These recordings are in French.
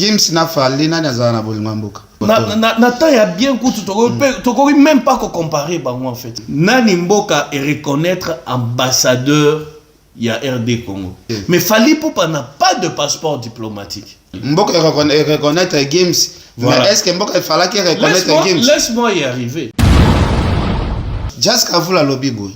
Gims na fali na nazana bolingo mboka. Nathan ya bien kutu tokori même pas comparer bango en fait. Nani mboka et reconnaître ambassadeur il y a RD Congo. Mais Fally Ipupa n'a pas de passeport diplomatique. Mboka reconnaître Gims. Voilà. Mais est-ce que Mboka fallait qu'il reconnaisse Gims? Laisse-moi y arriver. Just Kavula lobby boy.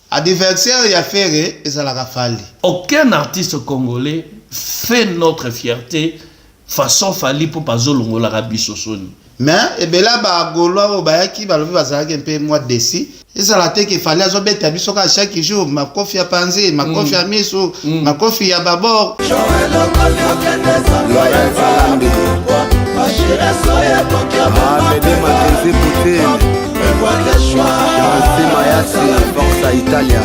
Adversaire y a fait et ça la Fally. Aucun artiste congolais fait notre fierté façon Fally Ipupa zolongo la rabiso soni. Mais et ben là ba goloa o ba ki ba lobi bazala ke mpe mois desi. Et ça la te que Fally azobeta biso ka chaque jour ma kofi ya panzi, ma kofi ya miso, ma kofi ya babor. Forza Italia.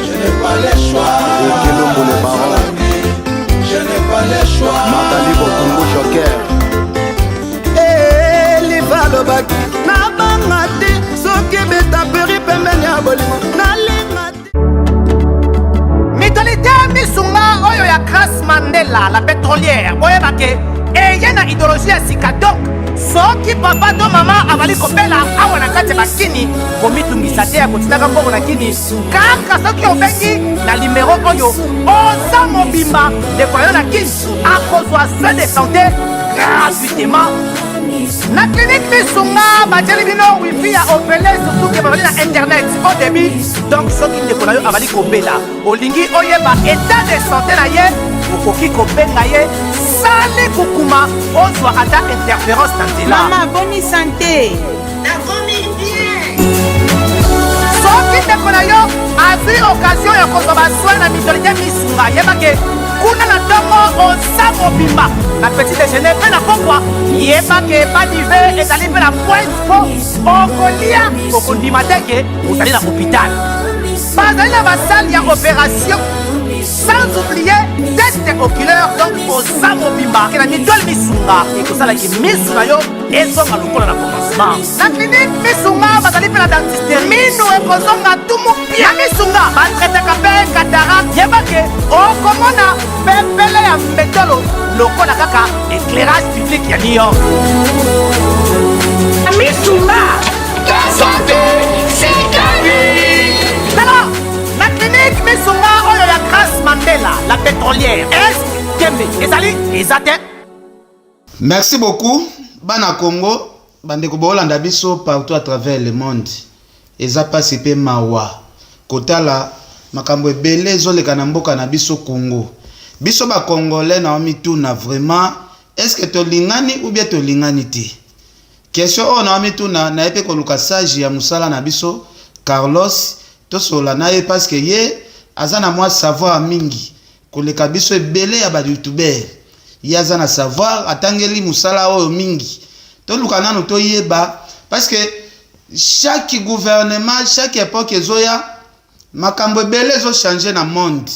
Je n'ai pas le choix. Je n'ai pas le choix. Je n'ai pas le choix. Matali Bokungu Joker. Les valobaki. Na bangati. Soki beta peri pembeni ya bolimo. Na lingati. Mentalité misunga oyo ya Grace Mandela, la pétrolière. Oye bake. Et y'a une idéologie à sika. Donc, soki papa to mama avali kopela awa na kati bakini komitungisa te ya kotinaka mbongo na kini kaka soki obengi na numéro oyo oza mobimba dekoyo na kini akozwa soin de santé gratuitement na clinique misunga batieli bino wifi ya opele surtout ke bazali na internet au début donc soki ndeko na yo avali kopela olingi oyeba état de santé na ye okoki kobenga ye sale kukuma ozwa ata interférence na nzela. Maman, bonne santé. soki ndeko na yo azwi occasion ya kozwa baswin na mitolite misunga yebake kuna na ntongo oza mobimba na petit déjeuner mpe na pokwa yebake badive ezali mpe na pointe po okolia okondima teke ozali na hôpital bazali na basale ya opération sans oublier test oculaire donc oza mobimba ke na mitole misunga ekosalaki misu na yo ezonga lokola na commencement na clinique misunga bazali mpe na dentiste minu ekozonga tumu pia misunga batretaka mpe cataracte yebake okomona pepele ya mbetolo lokola kaka éclairage public ya New York misunga ta santé c'est ta vie na clinique misunga oyo ya Grace Mandela la pétrolière est kembe ezali ezate. Merci beaucoup bana Congo bande ko bolanda biso partout à travers le monde eza pasi pe mawa kotala makambo ebele ezoleka na mboka na biso Congo biso ba congolais na mituna vraiment est-ce que tolingani ou bien tolingani te question on na mituna na epe ko luka sage ya musala na biso Carlos tosola na ye parce que ye azana moi savoir mingi koleka biso ebele ya ba youtuber ye azana savoir atangeli musala oyo mingi to luka nanu to yeba parce que chaque gouvernement chaque époque ezoya makambo ebele ezo changer na monde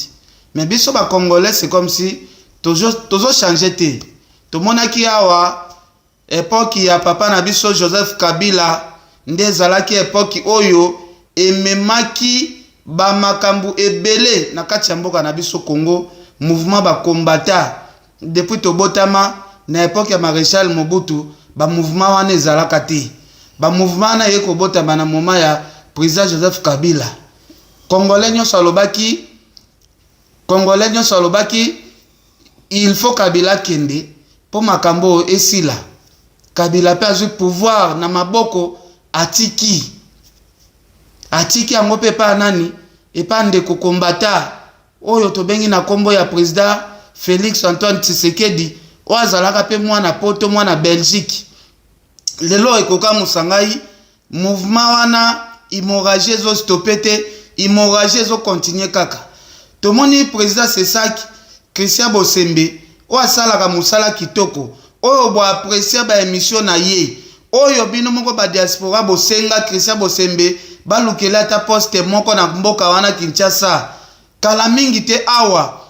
mais biso ba congolais c'est comme si tozo changer te to monaki awa époque ya papa na biso Joseph Kabila nde zalaki époque oyo ememaki ba makambu ebele na kati ya mboka na biso Congo mouvement ba combattant depuis tobotama na époque ya Maréchal Mobutu ba mouvement wana ezalaka te ba mouvement na yeko botama na moment ya président Joseph Kabila congolais nyonso alobaki il faut Kabila kende po makambo esila Kabila pe azwi pouvoir na maboko atiki yango pe pa nani epa ndeko kombata oyo tobengi na kombo ya président Félix Antoine Tshisekedi o azalaka pe mwana poto mwana Belgique lelo ekoka musangai mouvement wana hémorragie zo stopete hémorragie zo continuer kaka tomoni président Sesaki Christian Bosembe o asalaka musala kitoko oyo bo apprécier ba émission na ye oyo bino moko ba diaspora bosenga Christian Bosembe balukela ta poste moko na mboka wana Kinshasa kala mingi te awa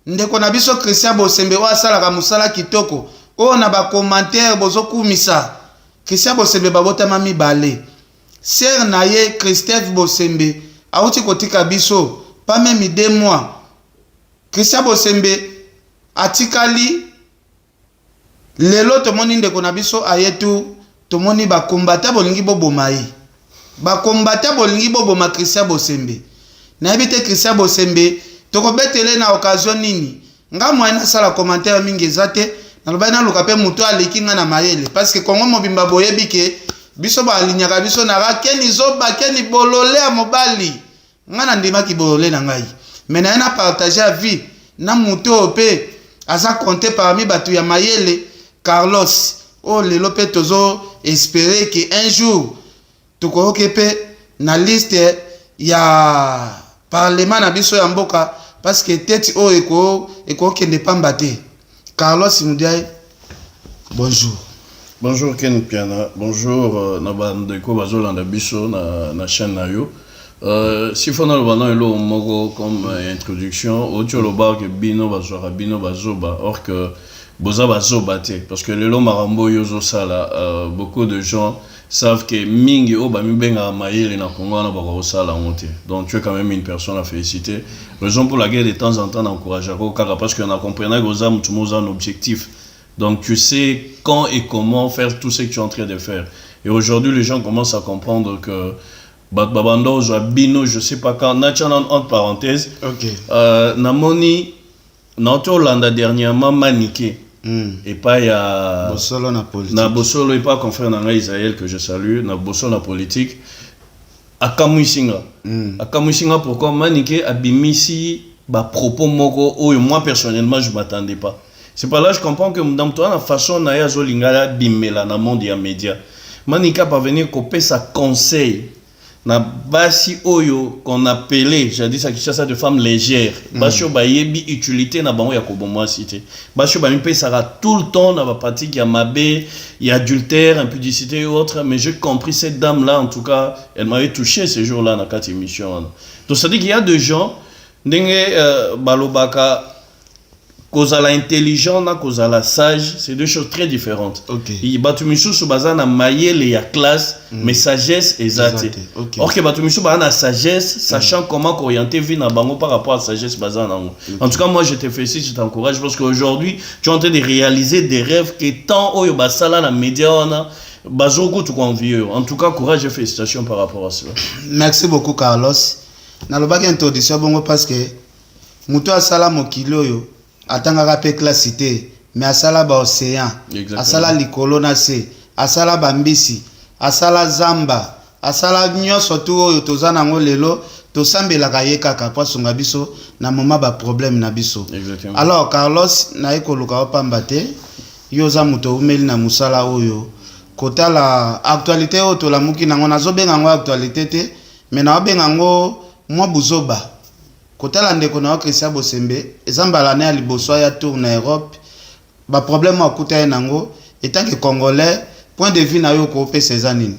ndeko na biso Christian Bosembe o asalaka musala kitoko oyo na ba commentaire bozokumisa Christian Bosembe babotama mibale ser na ye Christophe Bosembe auti kotika biso pas même 2 mois Christian Bosembe atikali lelo tomoni ndeko na biso ayetu tomoni ba kombata bolingi boboma ye ba kombata bolingi boboma Christian Bosembe na ebite Christian Bosembe tokobetele na occasion nini nga mwana sala commentaire mingi ezate na lobana luka pe muto aleki nga na mayele parce que Kongo mobimba boyebi ke biso ba alinyaka biso na rakeni zoba keni bolole ya mobali nga na ndima ki bolole na ngai mais na partager la vie na muto pe aza compté parmi batu ya mayele Carlos oh lelo pe tozo espérer que un jour tokoroke pe na liste ya parlement na biso ya mboka parce que tête o eko kende pamba te Carlos Mudiaye bonjour. Bonjour Ken Piana, bonjour Nabandeko Bazolanda Biso na chaîne na yo. Si fona lo bana elo moko comme introduction, audio lo bar que bino bazoba or que boza bazoba te parce que lelo marambo yozo sala beaucoup de gens savent que mingi o ba mi benga mayele na Congo na bako sala monter. Donc tu es quand même une personne à féliciter. Raison pour laquelle de temps en temps encourager parce que on a compris que goza mutu moza un objectif. Donc tu sais quand et comment faire tout ce que tu es en train de faire. Et aujourd'hui les gens commencent à comprendre que Babando Bino, je sais pas quand, national entre parenthèses. Ok. Namoni, notre Hollande dernièrement maniqué. Et pas il y a. Bosolo na politique. Na Bosolo et pas confrère na Israël que je salue. Na Bosolo na politique. À Kamouisinga. À Kamouisinga pourquoi maniqué abimisi ba propos moko oh moi personnellement je m'attendais pas. C'est pas là que je comprends que dans toi la façon na ya zolingala bimela na monde ya média. Manika pas venir copier sa conseil. Na basi oyo qu'on appelait j'ai dit ça Kinshasa de femmes légères basi ba yebi utilité na bango ya kobomwa cité basi ba mpe sera tout le temps na ba pratique ya mabe ya adultère impudicité et autres mais j'ai compris cette dame là en tout cas elle m'avait touché ce jour là dans cette émission donc ça dit qu'il y a des gens ndenge balobaka cause la intelligent na cause la sage c'est deux choses très différentes. OK. Il batu misusu bazana mayele ya classe mais sagesse exacte. OK. Or que batu misusu bazana sagesse sachant comment orienter vie na bango par rapport à sagesse bazana. En tout cas moi je te félicite, je t'encourage parce qu'aujourd'hui tu es en train de réaliser des rêves que tant oyo basala na média ona bazoko tout convieux. En tout cas courage et félicitations par rapport à cela. Merci beaucoup Carlos. Na lobaki introduction bongo parce que muto asala mokili oyo atangaka pe classité mais asala ba océan asala likolo na se asala bambisi asala zamba asala nyonso tu oyo toza nango lelo tosambelaka ye kaka po asunga biso na moment ba problème na biso. Exactement. Alors Carlos na ekoluka opamba te yo za muto umeli na musala oyo kotala actualité oyo tolamuki nango nazobenga ngo actualité te mais na obenga ngo mwa buzoba kotala ndeko na Christian Bosembe ezambala na liboso ya tour na Europe ba problème akuta nango étant que congolais point de vue na yo ko pe cezanine.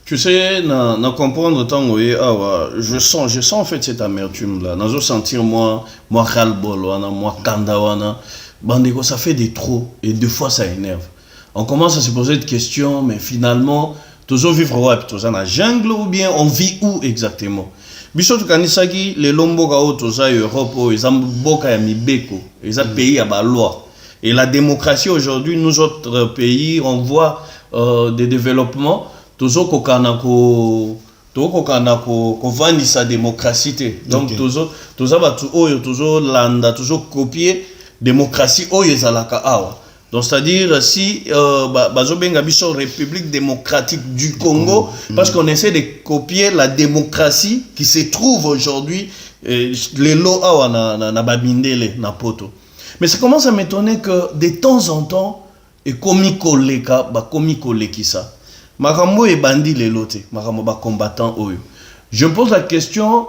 Tu sais na comprendre tant je sens en fait cette amertume là nazo sentir moi ras-le-bol wana moi kanda wana bandeko ça fait des trop et deux fois ça énerve. On commence à se poser des questions mais finalement toujours vivre ouais tous en jungle ou bien on vit où exactement? Biso tukanisaki le lomboka o toza Europe o ezamboka ya mibeko eza pays ya ba loi et la démocratie aujourd'hui nous autres pays on voit des développements tozo kokana ko vandisa démocratie donc toza batu oyo tozo landa tozo copier démocratie oyo ezalaka awa. Donc c'est-à-dire si bazobenga biso République démocratique du Congo parce qu'on essaie de copier la démocratie qui se trouve aujourd'hui les lois na babindele na poto. Mais ça commence à m'étonner que de temps en temps et komiko leki ça. Makambo e bandi les lote, makambo ba combattant oyo. Je me pose la question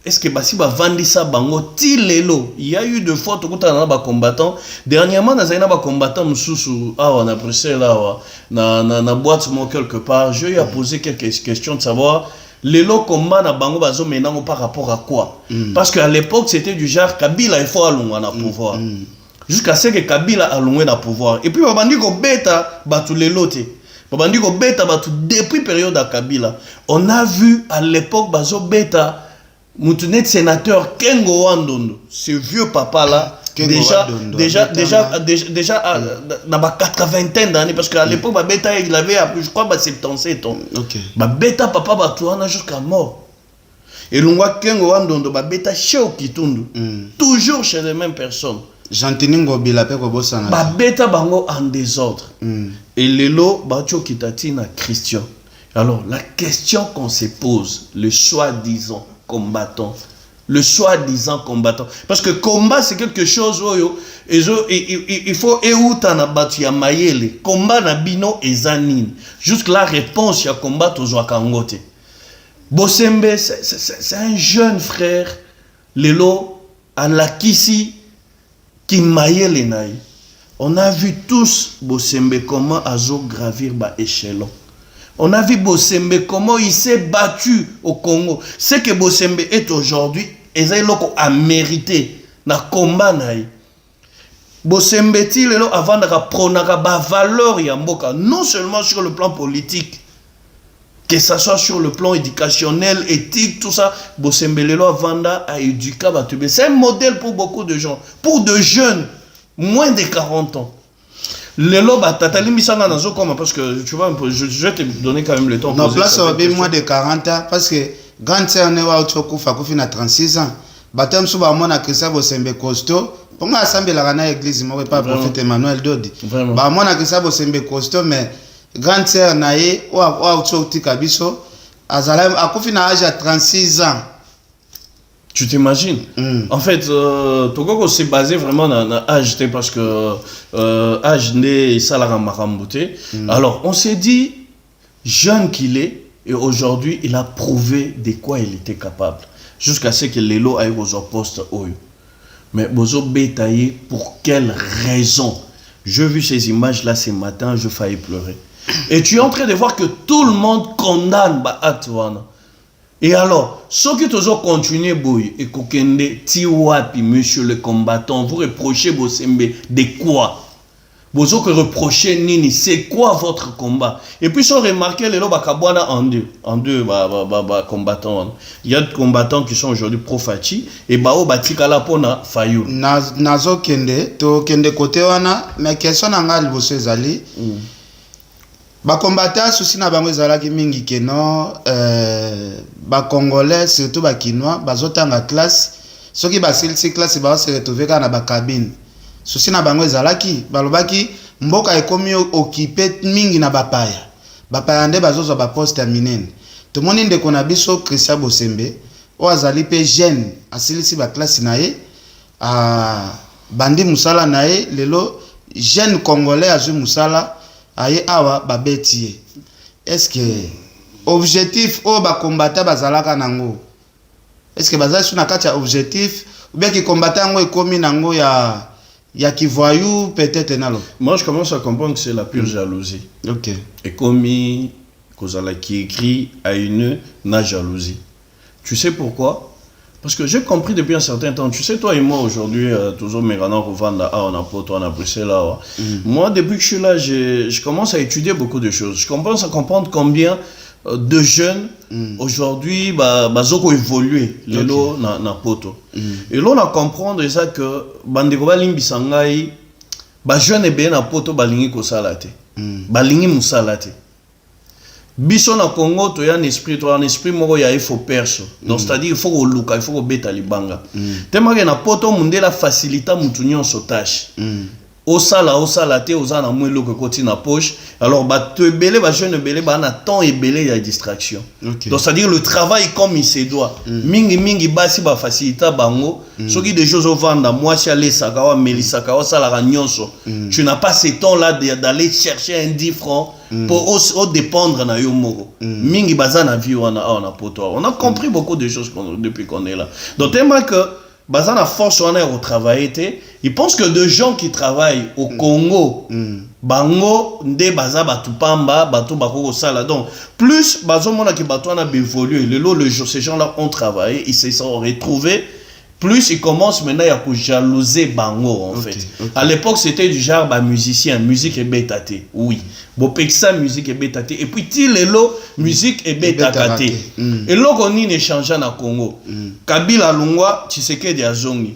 est-ce que basi ba vandisa bango ti lelo? Il y a eu de fois tout na ba combattants. Dernièrement na zaina ba combattants mususu awa na Bruxelles awa na boîte mo quelque part. Je lui ai posé quelques questions de savoir lelo combat na bango bazo menango par rapport à quoi? Parce qu'à l'époque c'était du genre Kabila il faut alunga na pouvoir. Jusqu'à ce que Kabila alunga na pouvoir. Et puis babandi ko beta batu lelo te. Babandi ko beta batu depuis période à Kabila. On a vu à l'époque bazo beta Moutunet sénateur Kengo Wandondo, ce vieux papa là, déjà dans ma 80 d'années, parce qu'à l'époque, Beta il avait, je crois, 77 ans. Beta papa Batouana jusqu'à mort. Et l'on Kengo Wandondo, Beta chez Okitundu, toujours chez les mêmes personnes. Jantiningo Bilape Kobosana. Beta Bango en désordre. Et Lelo Batio Kitatina Christian. Alors, la question qu'on se pose, le soi-disant combattant, le soi-disant combattant, parce que combat c'est quelque chose où il faut eutana batu ya mayele combat na bino ezanine jusque la réponse ya combat tozwa kangote. Bosembe c'est un jeune frère lelo alakisi ki mayele naï. On a vu tous Bosembe comment azo gravir ba échelon. On a vu Bosembe comment il s'est battu au Congo. Ce que Bosembe est aujourd'hui, il a mérité na combat naï. Bosembe ti lelo avant de prendre ba valeur ya mboka, non seulement sur le plan politique, que ça soit sur le plan éducationnel, éthique, tout ça. Bosembe lelo avant à éduquer batube. C'est un modèle pour beaucoup de gens, pour de jeunes moins de 40 ans. Lelo batatali misanga nazo comme parce que tu vois je vais te donner quand même le temps. Non, place au moins de 40 ans parce que grand sœur ne va au kufa kufi na 36 ans. Batam suba mona Christa Bosembe costaud. Ponga assemblée la na église mo pas prophète Emmanuel Dodi. Ba mona Christa Bosembe costaud mais grand sœur nae wa uti kabiso azala akufi na âge à 36 ans. Tu t'imagines? En fait, Togo s'est basé vraiment dans l'âge, parce que âge né Salara Marambouté. Alors, on s'est dit, jeune qu'il est, et aujourd'hui, il a prouvé de quoi il était capable. Jusqu'à ce que Lelo aille aux postes haut. Mais Bozo Betaye, pour quelle raison? J'ai vu ces images-là ce matin, je faillis pleurer. Et tu es en train de voir que tout le monde condamne Baatouana. Et alors, ceux qui toujours continuent boy et kokende tiwapi monsieur le combattant, vous reprochez Bosembe de quoi? Vous reprochez Nini, c'est quoi votre combat? Et puis sont remarqué les bakabwana en deux combattants. Il y a des combattants qui sont aujourd'hui pro-Fachi et bao batikala pona Fayou. Nazo kende to kende côté wana mais question nanga liboso ezali. Ba combattant souci na bango ezalaki mingi keno ba congolais surtout ba kinois bazotanga classe soki ba silsi classe ba se retrouver kana ba cabine souci na bango ezalaki balobaki mboka ekomi occupé mingi na bapaya nde bazozwa ba poste ya minene to moni ndeko na biso Christa Bosembe o azali pe jeune asilisi ba classe na ye bandi musala na ye lelo jeune congolais azui musala aye awa babeti. Est-ce que objectif o ba combattant bazalaka nango? Est-ce que bazali suna kati ya objectif ou bien ki combattant ngo ekomi nango ya ki voyou peut-être nalo? Moi je commence à comprendre que c'est la pure jalousie. OK. Et comme kozala qui écrit à une na jalousie. Tu sais pourquoi? Parce que j'ai compris depuis un certain temps, tu sais, toi et moi aujourd'hui, toujours Mérana Rovanda, on a Poto, on a Bruxelles, moi depuis que je suis là, je commence à étudier beaucoup de choses. Je commence à comprendre combien de jeunes aujourd'hui, bazoko évolué, lelo na Poto. Et là on a compris ça que bandeko balingi bisangai, jeunes et bien na Poto balingi ko salate, balingi musalate. Biso na Congo, tu as un esprit moko ya ifo perso. Donc c'est-à-dire il faut que luka, il faut que beta libanga. Tellement que na poto munde la facilita mutunyon so tâche. osala te oza na mwelo que côté na poche alors ba te belé ba jeune belé ba na temps et belé ya distraction donc c'est à dire le travail comme il se doit mingi basi ba facilita bango soki des choses au vendre moi si aller sakawa melisaka wa sala ka nyonso tu n'as pas ce temps là d'aller chercher un 10 francs pour au dépendre na yo moko mingi baza na vie on a compris beaucoup de choses depuis qu'on est là donc tellement que Bazan a force on est au travail ils pensent que de gens qui travaillent au Congo bango nde baza batu pamba batu bakoko sala donc plus bazo mona ki batu na évolué ces gens là ont travaillé ils se sont retrouvés plus ils commencent maintenant à jalouser bango en fait. À l'époque c'était du genre musicien, musique et bétaté. Oui. Bon peksa musique et bétaté et puis ti lelo musique et bétaté. Et là on y échange na Congo. Kabila Lungwa Tshisekedi Azongi.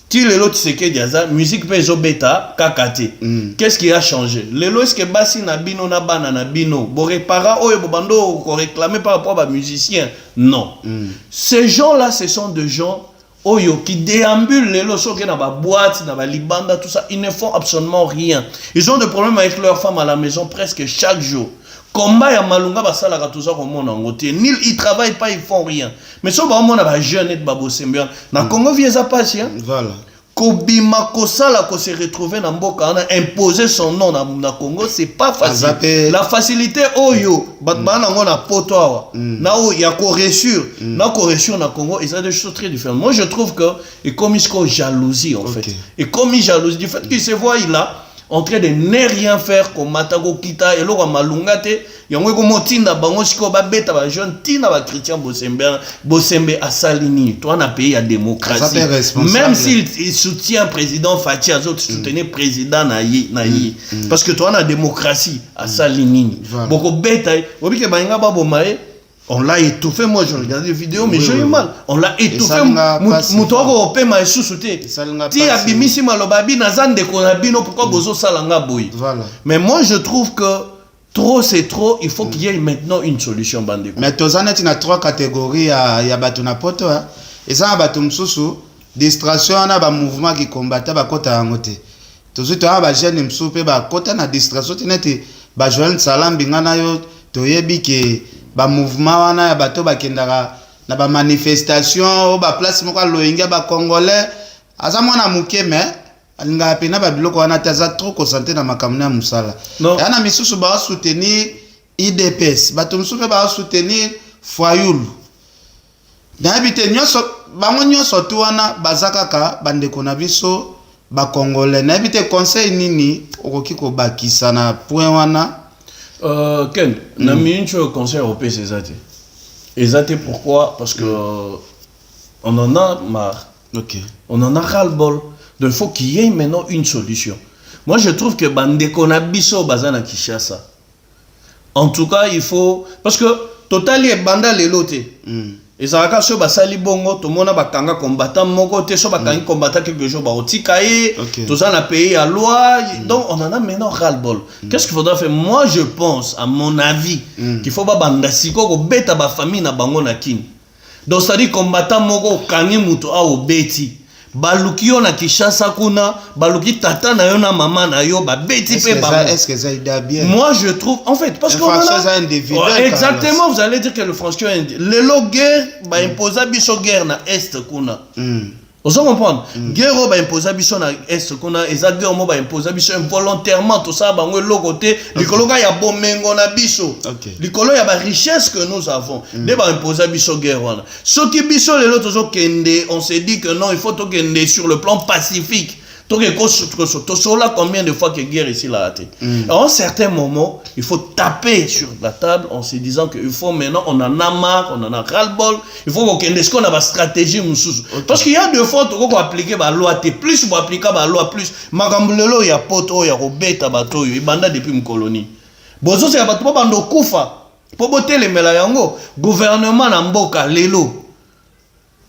Ti lelo Tshisekedi Aza musique pezo beta kakate. Qu'est-ce qui a changé? Lelo est-ce que basi na bino na bana na bino bo repara oyo bo bando ko réclamer par rapport à musiciens? Non. Ces gens-là ce sont des gens Oyo qui déambulent les losos qui dans la boîte, dans la libanda, tout ça, ils ne font absolument rien. Ils ont des problèmes avec leurs femmes à la maison presque chaque jour. Combat ya malunga basala ka tout ça comme on en côté. Ni ils travaillent pas, ils font rien. Mais ça ba on a jeune et babo sembian. Na Congo vieza patient. Voilà. Kobima kosala ko se retrouver na mboka na imposer son nom na Congo c'est pas facile. La facilité oyo batbana ngona poto na o ya correction na correction na Congo et ça des choses très différentes. Moi je trouve que et comme il jalousie en fait. Et comme il jalousie du fait qu'il se voit il a en train de ne rien faire comme Matago Kita et l'ora malungate yango ko motinda bango siko ba beta ba jeune tina ba chrétien bosembe asalini toi na pays à démocratie même s'il soutient président Fachi azot soutenir président na yi parce que toi na démocratie asalini boko beta obike bainga ba bomae on l'a étouffé, moi je regarde des vidéos, mais j'ai eu mal. On l'a étouffé. Moutoro opé ma sous-souté. Ti abimisi malobabi nazan de konabino pourquoi bozo salanga boy. Mais moi je trouve que trop c'est trop, il faut qu'il y ait maintenant une solution bande. Mais tozana tina trois catégories ya batu na poto hein. Et ça batu msusu distraction na ba mouvement qui combattent ba kota ngote. Tozo to ba jeune msusu pe ba kota na distraction tinete ba Joël Salam bingana yo toyebi ke ba mouvement wana ya bato bakendaka na ba manifestation ba place moko loinga ba congolais aza mwana muke mais alinga pena ba biloko wana taza trop concentré na makamuna ya musala yana misusu ba soutenir IDPS bato msusu ba soutenir Fayulu na habite nyoso bango nyoso tu wana bazakaka bandeko na biso ba congolais na habite conseil nini okoki ko bakisa na point wana Ken, na mincho conseil européen c'est ça. Et ça pourquoi? Parce que on en a marre. On en a ras-le-bol. Donc il faut qu'il y ait maintenant une solution. Moi je trouve que bandeko na biso bazana Kinshasa. En tout cas, il faut parce que totali e banda leloté. Et ça va so basali bongo to mona bakanga combattant moko te so bakangi combattant quelque chose ba otikaye tout ça na pays à loi donc on en a maintenant ras-le-bol. Qu'est-ce qu'il faudra faire? Moi je pense à mon avis qu'il faut ba banda siko ko beta ba famille na bango na kin. Donc ça dit combattant moko kangi muto a obeti baluki yo na Kinshasa kuna baluki tata na yo na mama na yo ba beti pe ba. Est-ce que ça ida bien? Moi je trouve en fait parce que exactement vous allez dire que le franchement le guerre ba imposer biso guerre na est kuna. Vous comprenez? Guerre ba imposer biso na est kuna eza guerre mo ba imposer biso involontairement tout ça bango lo côté likolo ya bomengo na biso. Likolo ya ba richesse que nous avons. De ba imposer biso guerre wana. Ce qui biso le loto zo kende on s'est dit que non il faut to kende sur le plan pacifique. Là combien de fois que guerre ici l'a raté. À un certain moment, il faut taper sur la table en se disant qu'il faut maintenant, on en a marre, on en a ras-le-bol, il faut qu'on ait une stratégie. Parce qu'il y a deux fois qu'on peut appliquer la loi, plus on peut appliquer la loi, plus. Magambulelo, il y a poto, il y a robeta, bato, il y a banda depuis une colonie. Bozo, c'est un bateau, bando koufa. Pour botter les melayango, gouvernement n'amboka, lelo.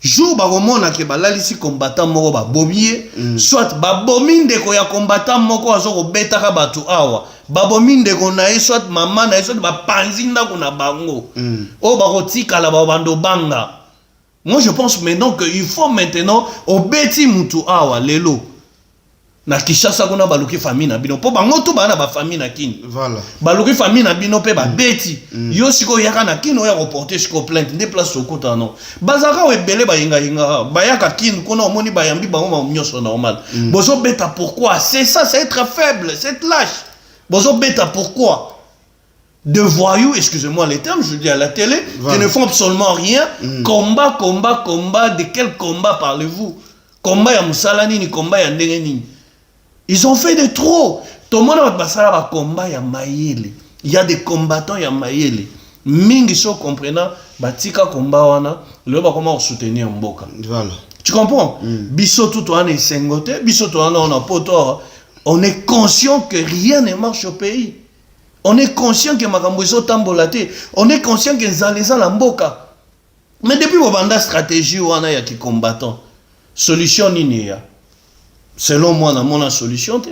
Jour baromona ke balalisi combattant moko ba bomier soit ba bominde ko ya combattant moko azoko betaka batu awa ba bominde ko na soit mama na soit ba panzinda ko na bango o ba rotika la ba bando banga. Moi je pense maintenant que il faut maintenant obeti mutu awa lelo na Kishasa kuna baluki famille na bino po bango to bana ba famille na kini Voilà. baluki famille na bino pe ba beti yo siko yaka na kino ya reporter siko plainte des places au kota non bazaka we belé ba yinga bayaka kini kuna omoni bayambi bango ma nyoso normal bozo beta pourquoi c'est ça, c'est être faible, c'est être lâche bozo beta pourquoi de voyous, excusez-moi les termes, je dis à la télé, qui ne font absolument rien. Combat, de quel combat parlez-vous? Combat ya Moussalani ni combat ya Ndengeni. Ils ont fait de trop. Tout le monde a combat ya Mayele. Il y a des combattants ya Mayele. Mingi so comprenant, batika combat wana, le ba comment soutenir Mboka. Voilà. Tu comprends? Biso tout on est sengoté, biso tout on a poto. On est conscient que rien ne marche au pays. On est conscient que makambo ezo tambolate. On est conscient que Zaleza la Mboka. Mais depuis la stratégie wana ya ki combattant, solution nini ya? Selon moi, na mona solution te.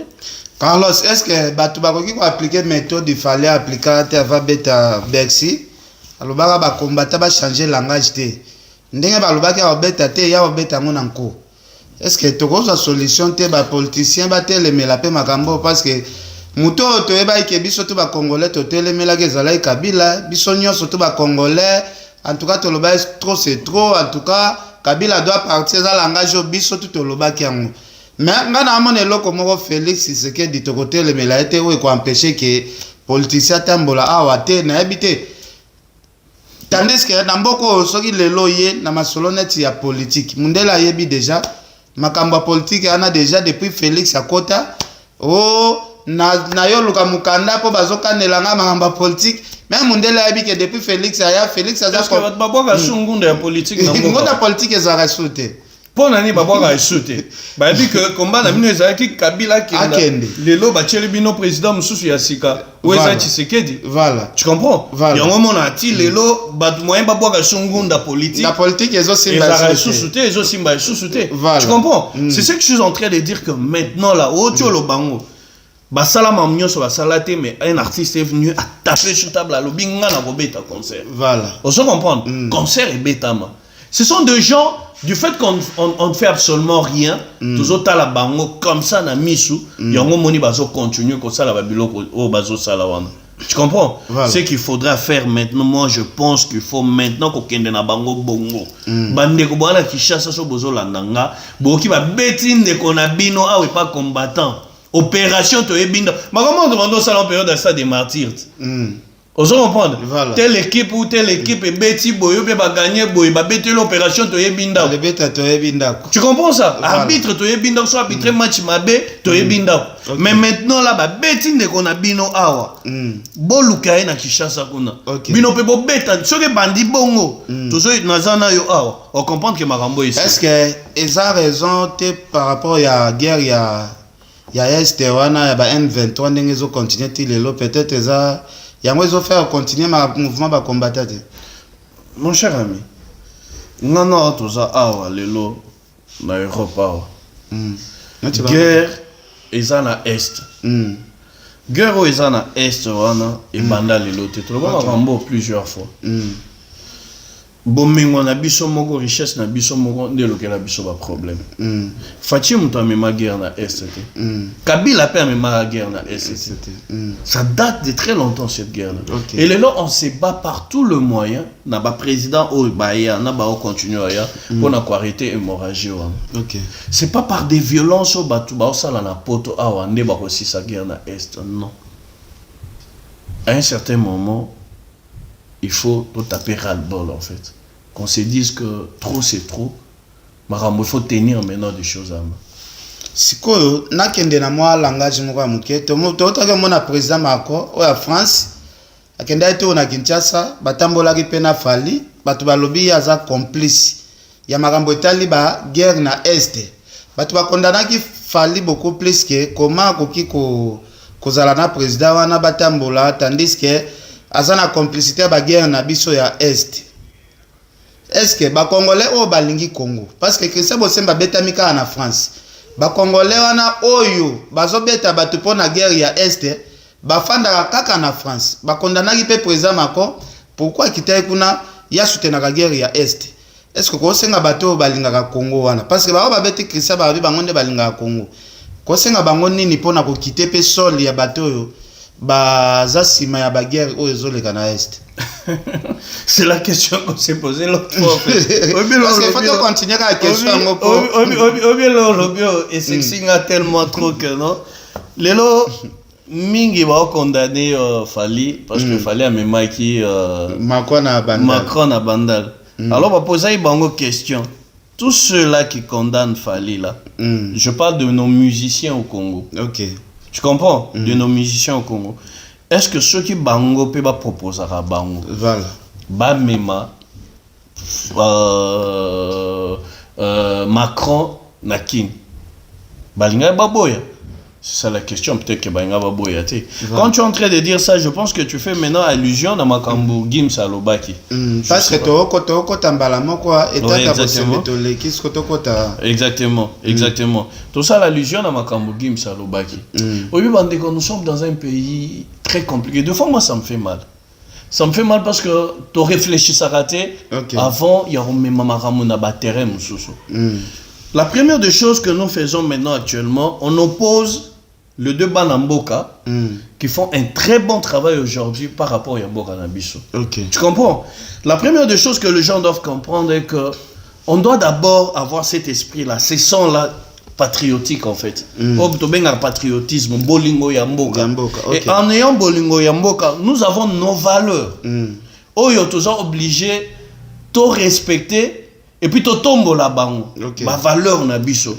Carlos, est-ce que batu bakoki ko appliquer méthode il fallait appliquer te avant beta Bercy? Alobaka ba combattant ba changer langage te. Ndenge ba lobaki ba beta te ya ba beta ngona nko. Est-ce que toko za solution te ba politicien ba telemela pe makambo parce que muto to eba ke biso to ba congolais to telemela ke zalai Kabila biso nyonso to ba congolais en tout cas to loba trop c'est trop en tout cas Kabila doit partir za langage biso to loba ki yango. Mais ngana amone loko moko Félix Tshisekedi to côté le mela été ou ko empêcher que politicien tambola awa te na habité. Tandis que na mboko soki lelo ye na masolo net ya politique. Mundela yebi déjà makambo politique ana déjà depuis Félix Akota. Oh na yo luka mukanda po bazoka nelanga makambo politique. Même Mundela yebi que depuis Félix aya Félix aza ko babwa shungunda ya politique na mboko. Ngona politique ezara soute. Pour nani babwa ga sauter. Ba dit que combat na bino ezaki Kabila ki lelo ba tcheli bino président mususu ya sika. Weza Tshisekedi. Voilà. Tu comprends? Voilà. Yango mona ti lelo ba moyen babwa ga shungunda politique. La politique ezo simba soute, ezo simba soute. Voilà. Tu comprends? C'est ce que je suis en train de dire que maintenant là ocho lo bango. Basala mamnyoso basala te mais un artiste est venu à taper sur table à lobinga na bobeta concert. Voilà. On se comprend. Concert et betama. Ce sont des gens du fait qu'on ne fait absolument rien, tous autres la bango comme ça na misu, yango moni bazo continue comme ça la babilo au bazo salawana. Tu comprends? Voilà. Ce qu'il faudra faire maintenant, moi je pense qu'il faut maintenant qu'on kende na bango bongo. Bande ko bana Kishasa so bozo landanga, boki ba betine de konabino ah oui pas combattant. Opération to ebinda. Ma comment demandons ça en période à ça des martyrs. On se comprend. Voilà. Telle équipe ou telle équipe est bêti boyo be ba gagner boyo ba bêter l'opération to ebinda. Le bêta to ebinda. Tu comprends ça? Voilà. Arbitre to ebinda soit arbitrer match mabe to ebinda. Okay. Mais maintenant là ba bêti de qu'on a bino awa. Boluka na Kishasa kuna. Okay. Bino pe bo bêta soki bandi bongo. Tozo nazana yo awa. On comprend que makambo ici. Est-ce que eza raison te par rapport à guerre ya Est wana ya ba M23 ndenge zo continuer ti lelo peut-être eza yango ils ont fait continuer ma mouvement ba combattre. Mon cher ami, non toza awa lelo na Europe awa. Guerre eza na Est. Guerre eza na Est wana e banda lelo te. To ba rambo plusieurs fois. Bomengo na biso moko richesse na biso moko ndeloke na biso ba problème. Fachi muto amema guerre na Est te. Kabila pe amema guerre na Est te. Ça date de très longtemps cette guerre là. Okay. Et là on se bat par tout le moyen na ba président o baya na ba continuer ya pour na arrêter hémorragie wa. OK. C'est pas par des violences au batu ba sala na poto awa nde ba ko si sa guerre na Est non. À un certain moment il faut tout taper ras-le-bol en fait. Qu'on se dise que trop c'est trop. Marambo, il faut tenir maintenant des choses à main. Sikoyo, na kende na moi langage moko ya muke. Totaka mona président Macron o ya France. Akenda ete na Kinshasa, batambola ki pena fali, batu balobi aza complice. Ya makambo etali ba guerre na Est. Batu ba kondana ki fali beaucoup plus que comment koki kozala na président wana batambola tandis que azana complicité ba guerre na biso ya Est. Est-ce que ba congolais o balingi Congo parce que Christian Bosemba betami ka na France. Ba congolais wana oyo bazo beta batu pona guerre ya Est ba fanda kaka na France. Ba kondanaki pe président Macron pourquoi kitai kuna ya soutenir la guerre ya Est. Est-ce que ko senga bato balinga ka Congo wana parce que ba beti Christian ba bangonde balinga Congo. kosenga bango nini pona ko quitter pe sol ya bato oyo baza sima ya baguerre oyo ezoleka na est. C'est la question qu'on s'est posée l'autre fois. En fait. Parce qu'il faut continuer avec la question. Et c'est que c'est tellement trop que non. Les lots, mingi va condamner Fali parce que Fali a même qui Macron a Bandal. Alors, on va poser une question. Tous ceux-là qui condamnent Fali là, je parle de nos musiciens au Congo. Ok. Tu comprends? De nos musiciens au Congo. Est-ce que ceux qui bango peuvent proposer à bango? Voilà. Bamema, Macron, Nakin. Balinga baboya. C'est ça la question, peut-être que Balinga baboya. Quand tu es en train de dire ça, je pense que tu fais maintenant allusion à Makambo Gims Alobaki. Parce que tu as tambala quoi et tu as exactement, exactement. Tout ça l'allusion à Makambo Gims Alobaki. Oui, nous sommes dans un pays très compliqué. Deux fois, moi, ça me fait mal. Ça me fait mal parce que tu réfléchis à rater. Avant, il y a un terrain. La première des choses que nous faisons maintenant actuellement, on oppose les deux Banamboka qui font un très bon travail aujourd'hui par rapport à Yamboka Nabiso. Tu comprends? La première des choses que les gens doivent comprendre est que on doit d'abord avoir cet esprit-là, ces sons-là patriotiques en fait. Patriotisme, Bolingo Yamboka. Et en ayant Bolingo Yamboka, nous avons nos valeurs. Oyo toujours obligé de respecter et puis de tomber là-bas. Ma valeur Nabiso.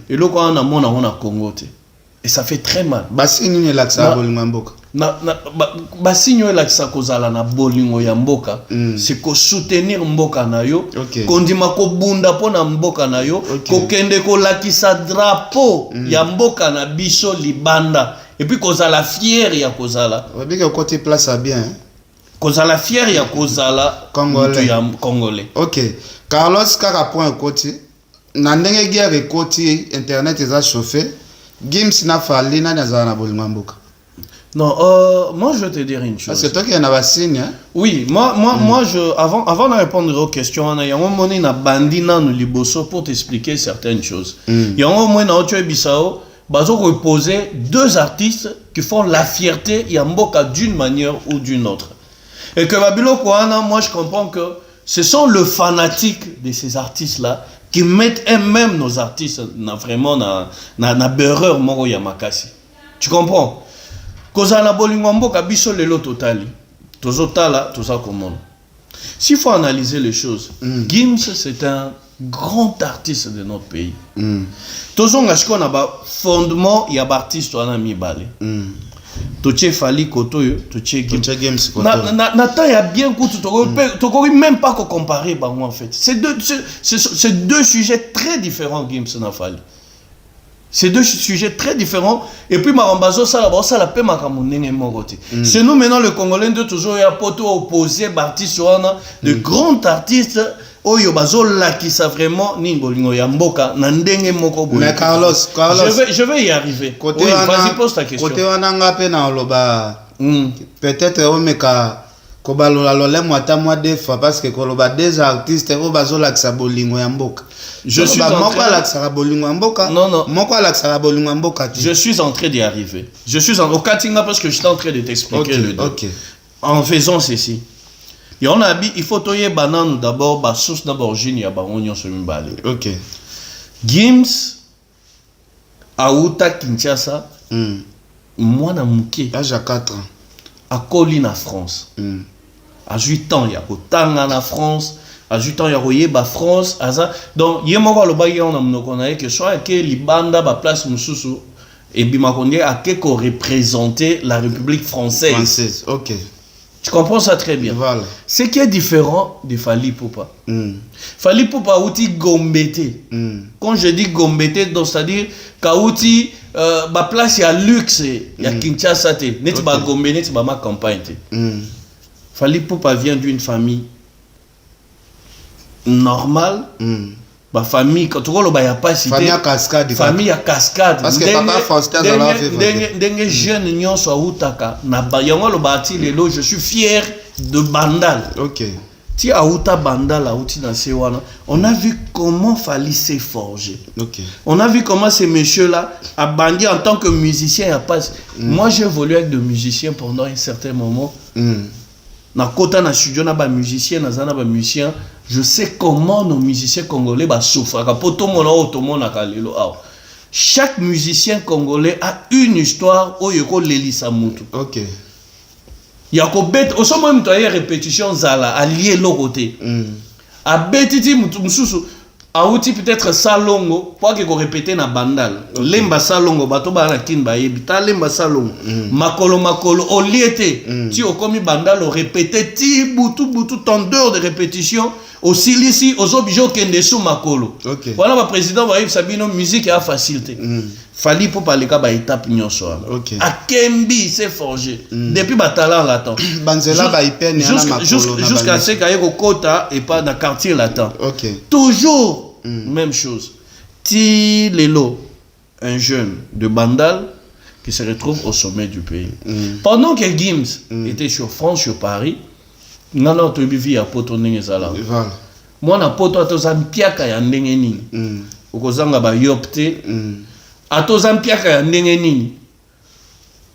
Et là quand on a Congo. Et ça fait très mal. Basinyo elakisa bolingo mboka. Basinyo elakisa kozala na bolingo ya mboka, c'est ko soutenir mboka na yo, kondima ko bunda pona mboka na yo, ko kende ko lakisa drapeau ya mboka na biso libanda. Et puis kozala fier ya kozala. Obi ke côté place bien. Kozala fier ya kozala Congolais. OK. Carlos kaka point côté. Na ndenge guerre côté internet eza chauffé. Gims na Fali na nazana bolingo mboka. Non, moi je vais te dire une chose. Parce que toi qui en as signe, hein? Oui, moi avant de répondre aux questions, il y a un moment na bandi na no liboso pour t'expliquer certaines choses. Il y a un moment na Ocho Bissau, bazo reposer deux artistes qui font la fierté ya mboka d'une manière ou d'une autre. Et que Babilo Kouana, moi je comprends que ce sont les fanatiques de ces artistes-là qui mettent eux-mêmes nos artistes vraiment na beurreur moro ya makasi. Tu comprends? Kozana bolingo mboka biso lelo totali. Tozotala, toza komona. S'il faut analyser les choses, Gims c'est un grand artiste de notre pays. Tozonga shiko na ba fondement ya ba artiste wana mibale. Toche Fali Kotoyo, Toche Gims. Nata y a bien coup tu même pas comparer bango en fait. C'est deux sujets très différents Gims na Fali. C'est deux sujets très différents et puis Marambazo ça la paix makamunenge morote. C'est nous maintenant le Congolais de toujours y a poto opposé artistes de grands artistes oyo bazo lakisa vraiment ni bolingo ya mboka na ndenge moko bolingo. Mais Carlos je vais y arriver. Côté oui, vas-y pose ta question. Côté wana ngape na oloba peut-être omeka kobalola lolé moata moi deux fois parce que koloba des artistes o bazo lakisa bolingo ya mboka. Je suis en train d'y arriver. Je suis en Katinga parce que je suis en train de t'expliquer le deux. En faisant ceci. Il faut toyer banane d'abord, ba source d'abord génie à baronnion sur une balle. OK. Gims Aouta Kinshasa. Moi na muke. Âge à 4 ans. À Colline en France. À 8 ans, il y a Kotanga en France. À 8 ans, il y a Royeba France. Donc, il y a un peu que soit que Libanda, la place Moussousou, et Bimakonde a quelque représenter la République française. OK. Tu comprends ça très bien. Voilà. Ce qui est différent de Fali Poupa. Fali Poupa outi gombete. Quand je dis gombete, donc c'est-à-dire qu'outi ba place ya luxe ya Kinshasa te. Net ba gombe net ba ma campagne te. Fali Poupa vient d'une famille normale. Ba famille quand tu vois a pas cité famille à cascade. Famille à cascade. Parce que papa Faustin dans la vie. Dengue jeune union soit outaka na ba yango lo bati lelo je suis fier de Bandal. OK. ti auta bandala outi na sewana, on a vu comment Fally s'est forgé. Ok. On a vu comment ces messieurs-là a bandi en tant que musicien. Moi, j'ai évolué avec des musiciens pendant un certain moment. Na kota na studio na ba musicien, na zana ba musicien, je sais comment nos musiciens congolais ba souffrent. Chaque musicien congolais a une histoire où yoko lelisa mutu. Ok. Yako bet au sommet mtoye répétition zala allié l'autre. A betiti mutu mususu auti peut-être salongo pour que répéter na bandal. Lemba salongo bato ba na kin ba yebita lemba salongo. Makolo au liete ti o komi bandal o répéter ti butu tant d'heures de répétition au silisi aux objets kende sou makolo. Voilà ma président va yeb sabino musique a facilité. Fally pour parler ka ba étape nyonso. A Kembi c'est forgé depuis batalan latin. Banzela ba ipene na makolo jusqu'à ce qu'il y ait Kota et pas dans quartier latin. Toujours même chose. Ti Lelo, un jeune de Bandal qui se retrouve au sommet du pays. Pendant que Gims était sur France, sur Paris, nana otobi ya poto ndenge zala. Moi na poto atozampiaka ya ndenge nini. Okozanga ba yopte. Atozampiaka ya ndenge nini.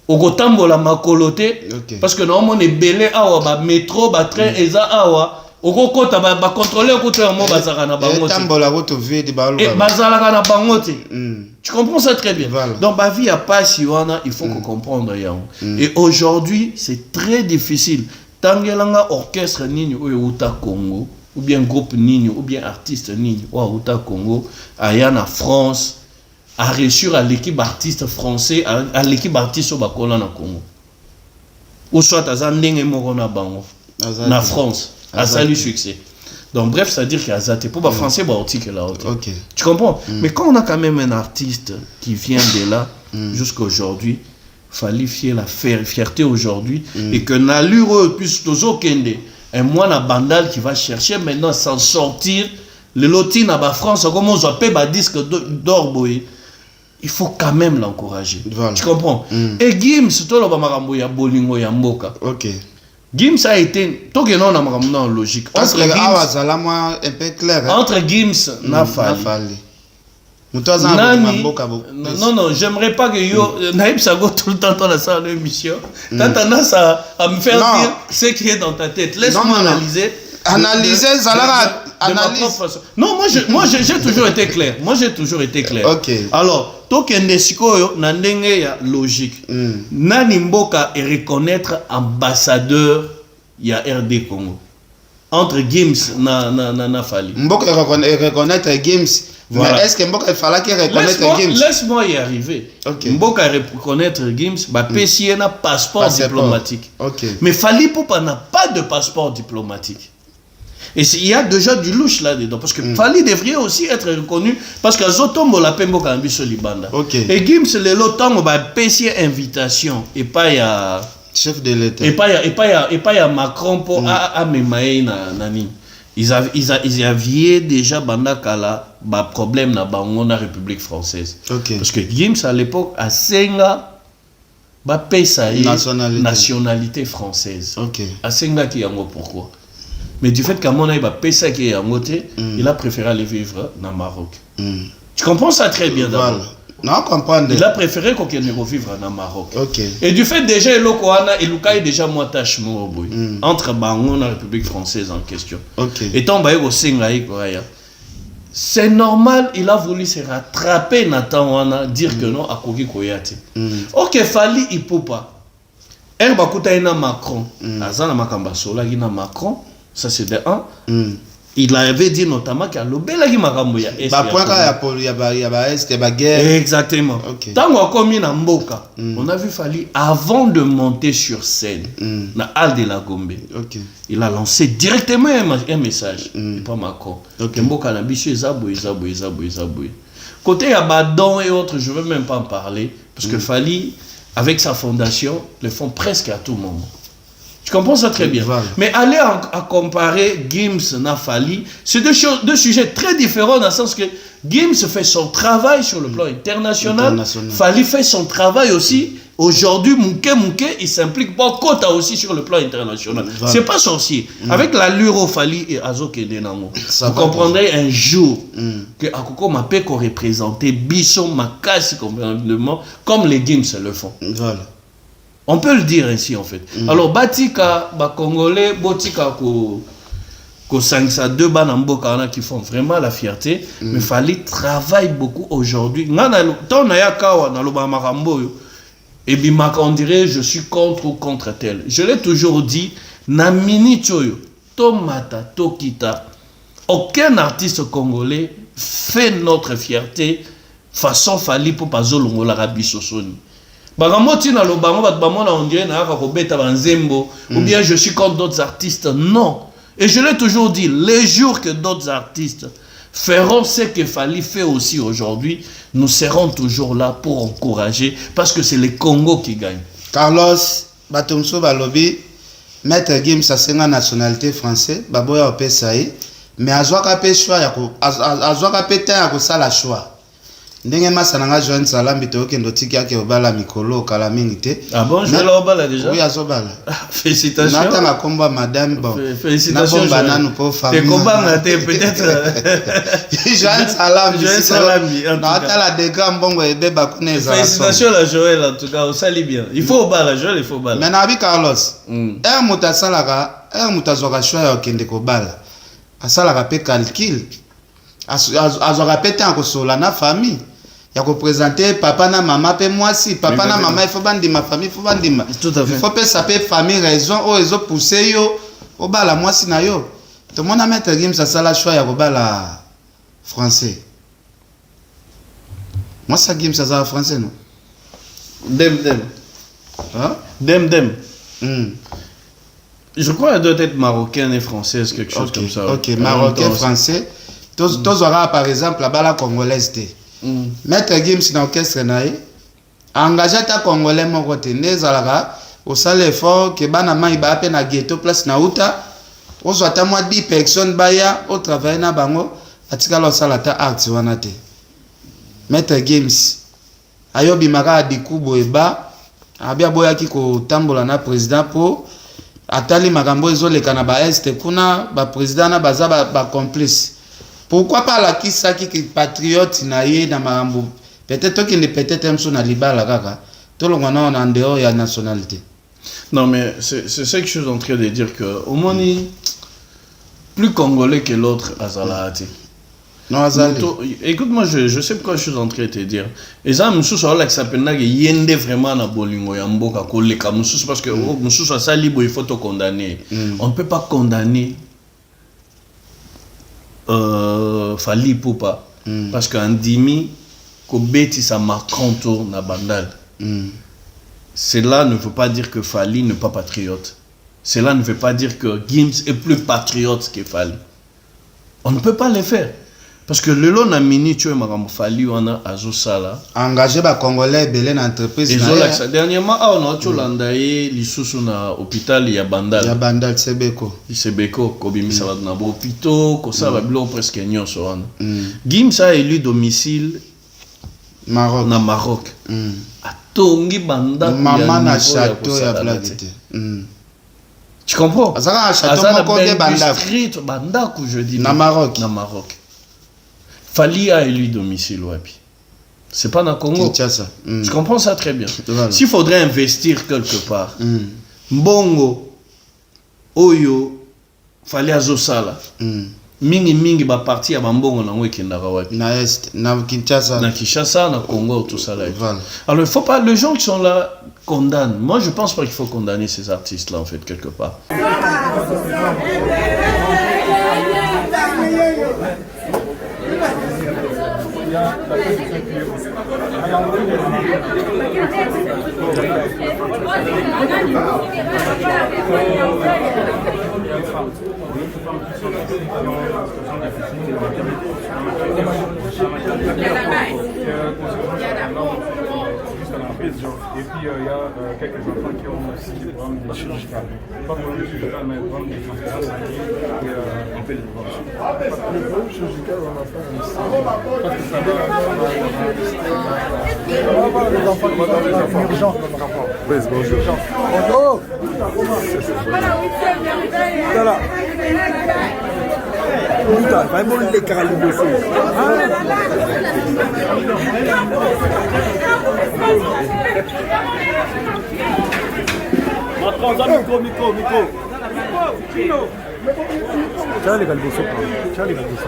Okotambola makolo te parce que normalement est belé awa ba métro ba train eza awa. Okokota ba contrôler koto mo bazaka na bango. Tambola koto vide ba lo. Et bazalaka na bango te. Tu comprends ça très bien. Donc ba vie a pas si wana, il faut qu'on comprendre ya. Et aujourd'hui, c'est très difficile. Tangelanga orchestre nini oyo uta Congo ou bien groupe nini ou bien artiste nini ou uta Congo ayana France a réussir à l'équipe artiste français à l'équipe artiste au bakola na Congo. Ou soit à ndenge moko na bango na France a salut succès. Donc bref, ça veut dire qu'il y a Zate pour les Français que là. Tu comprends? Mais quand on a quand même un artiste qui vient de là jusqu'à aujourd'hui, Fally fier la fierté aujourd'hui et que n'allure puisse toujours kende un moine à Bandal qui va chercher maintenant s'en sortir le loti na ba France comme on appelle ba disque d'or boy. Il faut quand même l'encourager. Tu comprends? Et Gims tout le bamarambo ya bolingo ya mboka. Gims a été tout que non na marambo logique. Parce que awazala moi un peu clair. Entre Gims na Fally. Non, j'aimerais pas que yo Naïb Sago tout le temps dans la salle d'émission. T'as tendance à me faire dire ce qui est dans ta tête. Laisse-moi analyser. Analyser, Zala, analyse. Non, moi j'ai toujours été clair. Alors, tokende sikoyo na ndenge ya logique. Nani mboka et reconnaître ambassadeur ya RD Congo. Entre Gims na Fally. Mboka reconnaître Gims. Voilà. Mais est-ce que Mboka fallait qu'il reconnaisse Gims? Laisse-moi y arriver. Mboka reconnaître Gims, bah PCN a passeport diplomatique. Mais Fally Poupa n'a pas de passeport diplomatique. Et il y a déjà du louche là-dedans. Parce que Fally devrait aussi être reconnu. Parce que Zotombo la Pemboka Ambiso Libanda. Et Gims, le lotango, bah PCN invitation. Et pas y a. Chef de l'État. Et pas y a Macron pour Amemae Nani. Ils avaient déjà Bandakala ba problème na bango na République française. Parce que Gims à l'époque a Senga ba pesa nationalité française. A Senga qui yango pourquoi? Mais du fait qu'à mon avis ba pesa qui yango te, il a préféré aller vivre dans Maroc. Tu comprends ça très bien d'abord. Non, comprendre. Il a préféré qu'on vienne vivre dans Maroc. Et du fait déjà Elokoana et Luka est déjà moi tâche entre Bango et la République française en question. Et tant baïgo Sengaï Korea. C'est normal, il a voulu se rattraper Nathan Wana, dire que non à Kogi Koyate. Ok, Fally il peut pas. Herba Koutaïna Macron. Azana Makamba Sola Gina Macron, ça c'est de 1. Il avait dit notamment qu'il y a le bel Makambo ya est. Exactement. Tant qu'on a mis dans Mboka, on a vu Fally avant de monter sur scène, dans Hall de la Gombe. Il a lancé directement un message. Pas Macron. Mboka n'a biché Zaboué. Côté Abaddon et autres, je ne veux même pas en parler. Parce que Fally, avec sa fondation, le font presque à tout moment. Tu comprends ça très bien. Voilà. Mais aller à comparer Gims na Fally, c'est deux sujets très différents dans le sens que Gims fait son travail sur le plan international. Fally fait son travail aussi. Aujourd'hui, Mouké, il s'implique pas quota aussi sur le plan international. Voilà. C'est pas sorcier. Avec l'allure Fally et Azo Kedenango, vous comprendrez un jour que Akoko m'a pas représenté Bisson Makasi complètement comme les Gims le font. Voilà. On peut le dire ainsi en fait. Alors, Batika, Congolais, Botika, ko 502 Banamboka qui font vraiment la fierté, mais Fally travaille beaucoup aujourd'hui. Et bimaka, on dirait je suis contre ou contre tel. Je l'ai toujours dit, Namini Choyo, Tomata, Tokita, aucun artiste congolais fait notre fierté façon Fally pour pas zolongo la rabi sosoni. Bagamoti na lobango bat bamona on dirait na ka kobeta banzembo ou bien je suis contre d'autres artistes. Non. Et je l'ai toujours dit, les jours que d'autres artistes feront ce que Fally fait aussi aujourd'hui, nous serons toujours là pour encourager parce que c'est le Congo qui gagne. Carlos Batomso Balobi, Maître Gims a une nationalité française, Baboya Opesaï, mais Azwaka pe choix Azwaka pe temps à ça la choix. Ndenge masananga Joanne Salam bito ke ndotiki yake obala mikolo kala mingi te. Ah bon, je vais là obala déjà. Oui, azobala. Félicitations. Nata na komba madame bon. Félicitations. Na banana nous pour famille. Tes combats na te peut-être Joanne Salam. Joanne Salam. Nata la dega mbongo ebe bakune za. Félicitations la Joël en tout cas, on sali bien. Il faut obala Joël, il faut obala. Mais na bi Carlos. Mutasala mutazwaka choix ya kende ko bala. Asala pe calcul. Azwaka pe temps ko sola na famille. Il faut présenter papa na maman pe moi si papa na maman il faut bandi ma famille il faut bandi ma tout à fait il faut pe saper famille raison o ezo pousser yo o bala moi si na yo tout le monde a mettre Gims ça la choix ya ko bala français moi ça Gims ça français non dem hein dem je crois qu'elle doit être marocaine et française quelque chose comme ça. OK marocain français tous aura par exemple la bala congolaise té Maître Gims na orchestre nae engagé ta congolais moko te nezalaka au sale effort que bana mai ba pe na ghetto place na uta ozo ata mwa 10 personnes baya au travail na bango atika lo sala ta art wana te Maître Gims ayobi maka dikubo eba abia boya ki ko tambola na président po atali makambo ezoleka na ba est kuna ba président na baza ba complice. Pourquoi pas la kisaki qui patriote naie na marambo peut-être qu'il ne peut-être même sur libala kaka tout le monde en dehors ya nationalité. Non mais c'est ce que je suis en train de dire que au moins plus congolais que l'autre azalati. Non azali. Écoute-moi je sais pourquoi je suis en train de te dire. Et ça mususu ça là que ça pena que yende vraiment na bolingo ya mboka koleka mususu parce que mususu ça libre il faut te condamner. On ne peut pas condamner Fally Poupa parce qu'en dimi ko beti sa Macron tour na bandal. Cela ne veut pas dire que Fally n'est pas patriote. Cela ne veut pas dire que Gims est plus patriote que Fally. On ne peut pas le faire parce que le long na mini tu es makambo Fally wana azosala engagé ba congolais belé na entreprise na dernièrement on a cholandaye lisusu na hôpital ya bandal Sebeko ko bimisa na hôpital ko ça va blo presque nyonso wana Gims a élu domicile na Maroc atongi banda maman na château ya blague. Tu comprends? Azaka château moko de banda que je dis na Maroc. Fally a élu domicile wapi. C'est pas dans le Congo. Tu comprends ça très bien. S'il faudrait investir quelque part, Mbongo, Oyo, Fally azosala. Mingi ba parti ya Mbongo na wekendaka wapi. Na Est, na Kinshasa. Na Kinshasa, na Congo, tout ça là. Alors il faut pas, les gens qui sont là condamnent. Moi je pense pas qu'il faut condamner ces artistes là en fait quelque part. genre. Et puis il y a quelques enfants qui ont aussi des problèmes chirurgicales. Pas problème chirurgical, mais problème de transférence sanguine et on fait les problèmes. Le problème chirurgical, on a fait un sang. Parce que ça va avoir les enfants qui vont dans les enfants. Urgence, notre enfant. Oui, c'est bonjour. Bonjour. Voilà. Putain, vraiment les carabines aussi. Micro. Tiens les galbos, tiens les galbos.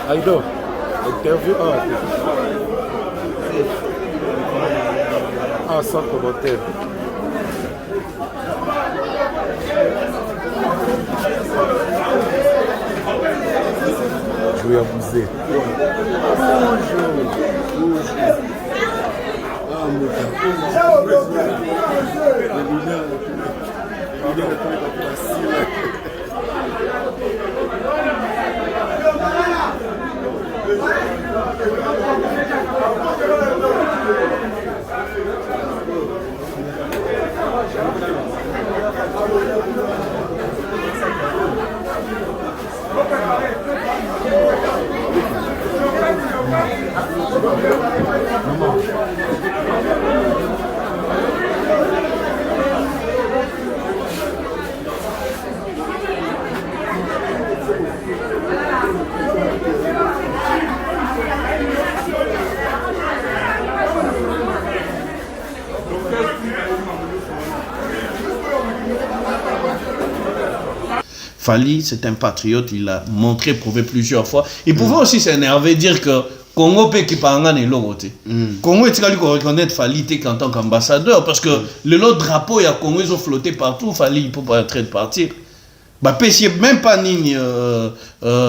Aïdo, interview 1. Sans commentaire. Je vais abuser. Fally, c'est un patriote, il a montré, prouvé plusieurs fois. Il pouvait aussi s'énerver, dire que Congo peut qui parle en l'autre. Congo est allé reconnaître Fali en tant qu'ambassadeur parce que le lot drapeau et à Congo ils ont flotté partout, Fali pour pas être de partir. Bah même pas ni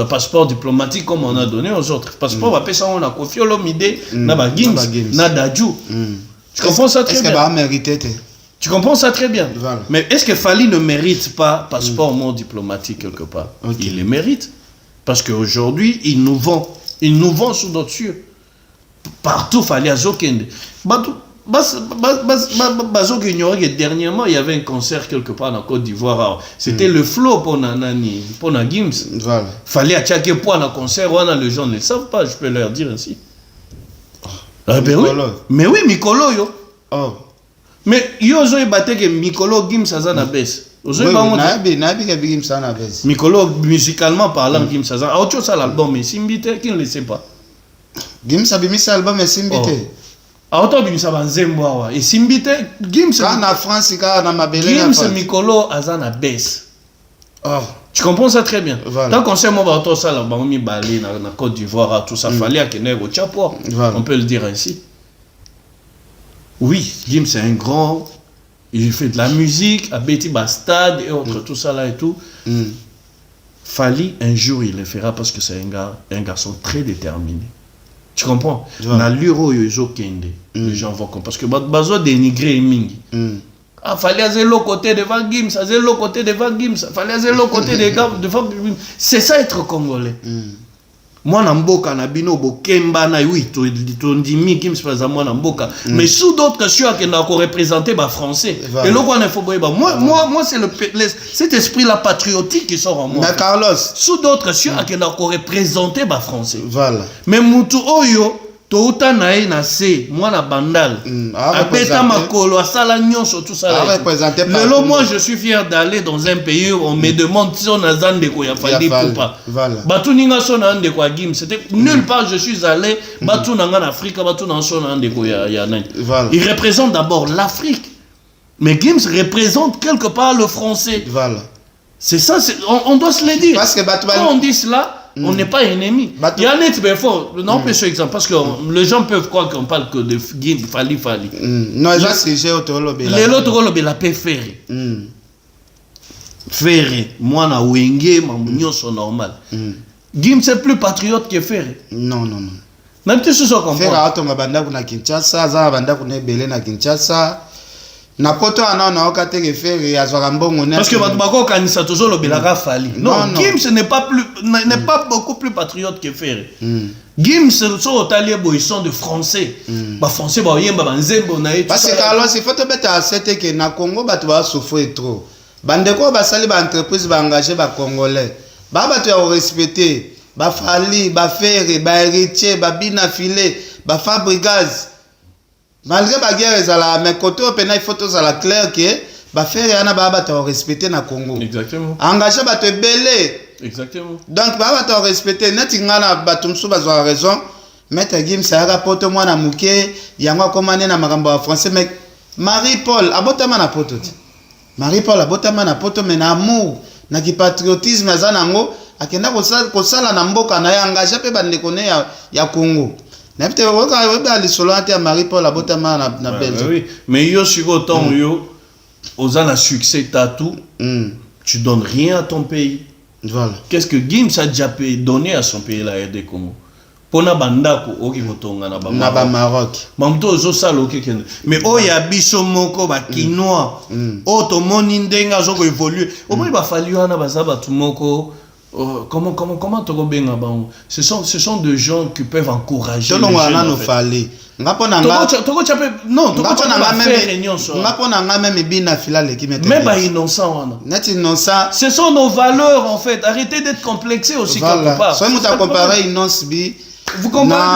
passeport diplomatique comme on a donné aux autres. Passeport va ça on a confié l'homme idée na ba Gims na Dadju. Tu comprends ça très bien. Est-ce que mérité? Tu comprends ça très bien. Voilà. Mais est-ce que Fali ne mérite pas passeport non diplomatique quelque part? Il le mérite parce qu'aujourd'hui il nous vend sous notre cieux. Partout Fali Azokende. Dernièrement, il y avait un concert quelque part en Côte d'Ivoire. C'était le flow pour Gims. Voilà. Fallait à chaque point un concert, les gens ne le savent pas, je peux leur dire ainsi. Ah, ben oui. Mais oui, Mikolo yo. Oh. Mais yo zo batté que Mikolo Gims Azana baisse. Mikolo musicalement parlant Gims Azana. Autre chose à l'album, mais Simbite qui ne le sait pas. Gims a mis l'album mais Simbite. Auto bimisa banzembo et Simbite Gims quand na France quand na mabele Gims Mikolo Azana baisse. Oh. Tu comprends ça très bien. Voilà. Tant qu'on sait moi auto ça là ba mi balé na Côte d'Ivoire tout ça fallait à Kenya au Chapo. On peut le dire ainsi. Oui, Gims c'est un grand, il fait de la musique à Betty Bastard et autres tout ça là et tout. Fali un jour il le fera parce que c'est un garçon très déterminé. Tu comprends? Na l'euro yozo kende. Les gens vont comprendre parce que bazo dénigrer mingi. Ah fallait à l'autre côté devant Gims, à l'autre côté devant Gims, fallait à l'autre côté devant Gims. C'est ça être congolais. Moi namboka na bino bokemba na oui to ndimi Gims par exemple moi namboka mais sous d'autres cieux qui n'a encore représenté ba français. Et là quoi il faut moi c'est cet esprit là patriotique qui sort en moi. Mais Carlos sous d'autres cieux qui n'a encore représenté ba français. Voilà. Mais mutu oyo to uta na e na se moi na bandal apeta makolo asala nyonso tout ça là. Moi je suis fier d'aller dans un pays où on me demande si on a zande ko ya fali ou pas. Batu ninga so na ande ko Gims c'était nulle part je suis allé batu nanga en Afrique batu na so na ande ko ya nani. Il représente d'abord l'Afrique. Mais Gims représente quelque part le français. Voilà. C'est ça on doit se le dire. Parce que quand on dit cela on n'est pas ennemis. Il y a un autre béfort. Non, mais ce exemple, parce que les gens peuvent croire qu'on parle que de Gims, Fali. Non, là, c'est j'ai autolobé. L'autre rôle, la paix ferré. Ferré. Moi, na wenge, ma mounion sont normal. Gims, c'est plus patriote que Ferré. Non. Même si c'est ça qu'on Ferré, auto mabanda kuna Kinshasa, za banda kuna belé na Kinshasa. Na poto ana na okate ke Ferré azwaka mbongo na parce que batubako kanisa tozo lobelaka Fali. Non, Gims n'est pas beaucoup plus patriote que Ferré. Gims so otalié bo ils sont de français. Ba français ba yemba ba nzembo na parce que Carlos il faut te mettre à cette que na Congo batu ba souffrir trop. Bandeko ba sali ba entreprise ba engager ba congolais. Ba batu ya respecter, ba Fali, ba Ferré, ba héritier, ba bina filé, ba Fabregas. Malgré la guerre, mais côté il faut que ça clair que ba faire yana ba ba respecter na Congo. Exactement. Engager ba te belé. Exactement. Donc ba ba respecter neti ngana ba tumsu ba zo raison. Maître Gims ça rapporte moi na muke yango komane na makambo ya français mais Marie-Paul abotama na poto. Marie-Paul abotama na poto mais na amour na ki patriotisme azanango akenda ko sala na mboka na ya engager pe ba ndekone ya Congo. Marie-Paul abotama na Belgique. Oui, mais yo sur autant yo aux an succès tatou, tu donnes rien à ton pays. Voilà. Qu'est-ce que Gims a déjà donné à son pays la RD Congo? Pona bandako oki motonga na ba Maroc. Mamto zo sala oki kende. Mais oya biso moko ba kinois. O to moni ndenga zo ko évoluer. O moi ba fallu ana bazaba tout moko. Comment te rebenga bango? Ce sont des gens qui peuvent encourager les jeunes. En fait. Ce sont nos valeurs en fait. Arrêtez d'être complexés aussi quelque part. Vous comprenez?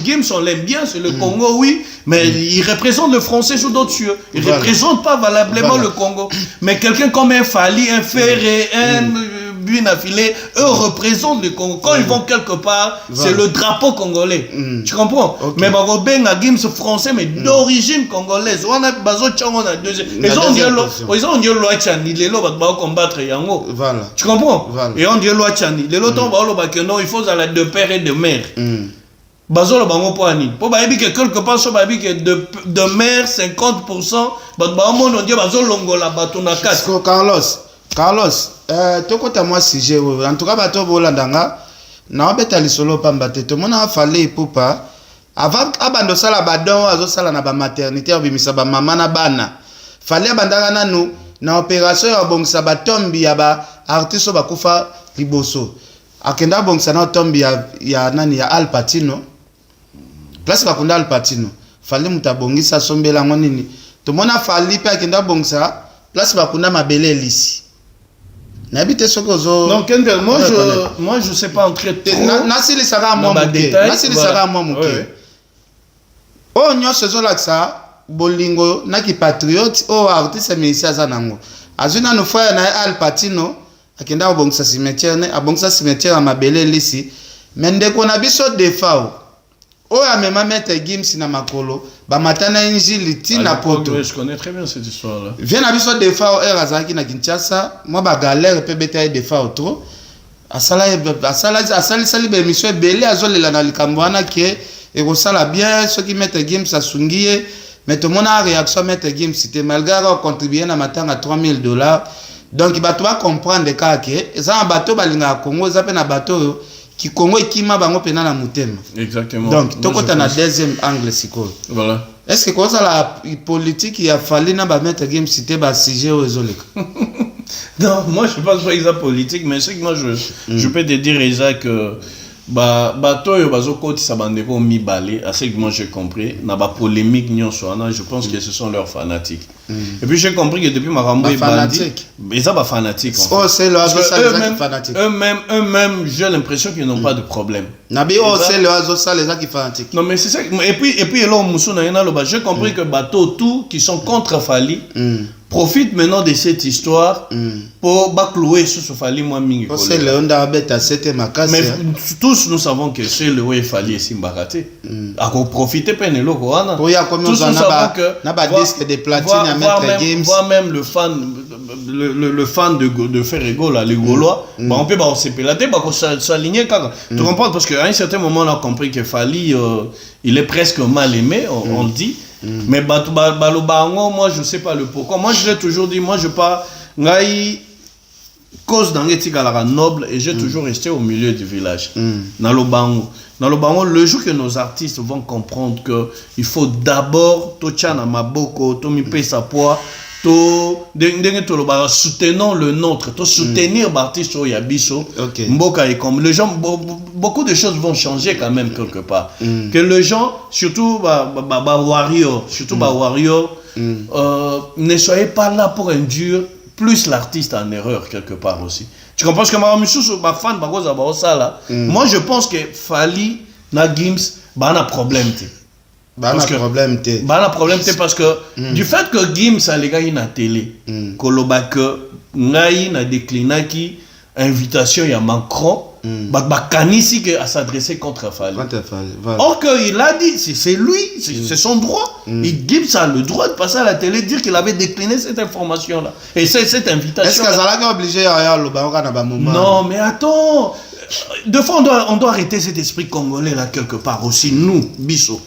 Gims, on l'aime bien, c'est le Congo, oui, mais il représente le français sous d'autres cieux. Il ne représente pas valablement le Congo. Mais quelqu'un comme un Fali, un Ferré, un buts d'affilée, eux représentent le Congo. Quand ils vont quelque part, c'est le drapeau congolais. Tu comprends? Mais Bagoben a Gims français, mais d'origine congolaise. On a Bazo Tchongo na deuxième. Ils ont dit loi Tchani, les lois va combattre Yango. Voilà. Tu comprends? Voilà. Et on dit loi Tchani. Les lois tombent que non, il faut aller de père et de mère. Bazolo bango poani. Pour baby que quelque part so baby que de mère 50%, but ba mon on dit bazolo longola batuna kat. Carlos, tokota moi sujet en tout cas bato bolandanga na obeta lisolo pamba te to mona fallait popa avant abando sala badon azo sala na ba maternité obimisa ba mama na bana. Fallait bandanga nanu na opération ya bongisa batombi ya ba artiste ba kufa liboso. Akenda bongisa na tombi ya nani ya Al Pacino. Place bakunda Al Pacino. Fallait mutabongisa sombela ngonini. To mona fallait pe akenda bongisa place bakunda mabele lisi. N'habite ce que zo. Donc moi je sais pas entrer trop. Nasi le sara moi muke. Nasi le sara moi muke. Oh nyonso zo laksa bolingo na ki patriote o artiste musicien za nango. Azuna no fa na Al Pacino akenda bongisa cimetière ne abongisa cimetière à mabele lisi. Mende ko na biso defao. Oh ya mema mette Gims na makolo ba matana injili tina poto. Je connais très bien cette histoire là. Vient na biso defao erazaki na Kinshasa, moi ba galère pe beta defao trop. Asala sali be émission belé azolela na likambo wana ke et sala bien ceux qui mettent Gims asungiye mais tout le monde a réaction mettre Gims c'était malgré avoir contribué na matanga $3000. Donc bato ba comprendre que ça un bateau balinga Congo ça pe na bateau qui Congo ekima bango pena na mutema. Exactement. Donc tokota na deuxième angle siko. Voilà. Est-ce que quoi ça la politique il a fallu na ba mettre Gims cité ba sujet aux oleka? Non, moi je pense pas que c'est politique mais c'est que moi je peux te dire Isa que bato yo bazoko ti sabandeko mi balé à ce que moi j'ai compris na ba polémique nyonso je pense que ce sont leurs fanatiques. Et puis j'ai compris que depuis Marambo et Bandi mais ça ba fanatique en fait. Oh c'est le ça les fanatiques. Eux-mêmes j'ai l'impression qu'ils n'ont pas de problème. Nabi oh c'est le ça les qui fanatiques. Non mais c'est ça et puis là Moussou na loba j'ai compris que bateau tout qui sont contre Fali profite maintenant de cette histoire pour clouer sur ce Fali moi mingi. C'est le onda beta c'était ma casse. Mais tous nous savons que c'est le way Fali et Simbaraté. À profiter peine le Koana. Tous nous savons que na ba disque de platine à mettre Gims. Voire même le fan de Ferrego là les Gaulois, on peut on s'est pélaté s'aligner quand tu comprends parce qu'à un certain moment on a compris que Fali il est presque mal aimé on le dit. Mais moi je sais pas le pourquoi. Moi je l'ai toujours dit, moi je pas ngai cause d'angetika noble et j'ai toujours resté au milieu du village. Dans le bango, le jour que nos artistes vont comprendre que il faut d'abord to chana maboko, to mi pesa poids, to soutenons le nôtre, to soutenir l'artiste au yabiso. Mboka et comme les gens beaucoup de choses vont changer quand même quelque part. Que les gens surtout warrior, ne soyez pas là pour induire plus l'artiste en erreur quelque part aussi. Tu comprends ce que moi je pense que Fali na Gims un problème. Parce que du fait que Gims a les gars na télé, koloba que ngai na déclinaki invitation ya Macron, kanisi que à s'adresser contre Fali. Or que il a dit c'est lui, c'est son droit. Gims a le droit de passer à la télé dire qu'il avait décliné cette information là. Et c'est cette invitation. Est-ce que ça l'a obligé à le moment? Non, mais attends. De fois on doit arrêter cet esprit congolais là quelque part aussi nous, Bisso.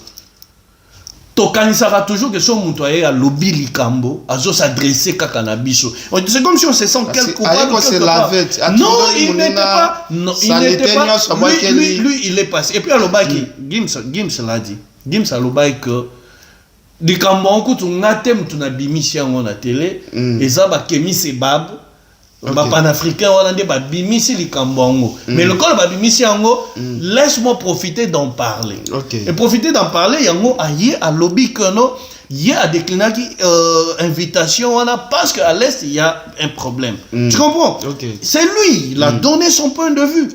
Tokanisara toujours que son moutoyer à lobby likambo, à s'adresser à Canabiso. C'est comme si on se sent quelque part. Non, il n'était pas. Non, il n'était pas. Lui, il est passé. Et puis à l'obaki, Gims l'a dit. Gims a l'obaki que likambo on coûte un athème tu n'as bimisi en la télé et ça va kemi se bab. Ba panafricain on a dit ba bimisi likambo mais le col ba bimisi ango laisse-moi profiter d'en parler. Et profiter d'en parler yango aye à lobby que non il y a décliné invitation on a parce qu'à l'est il y a un problème. Tu comprends? C'est lui il a donné son point de vue.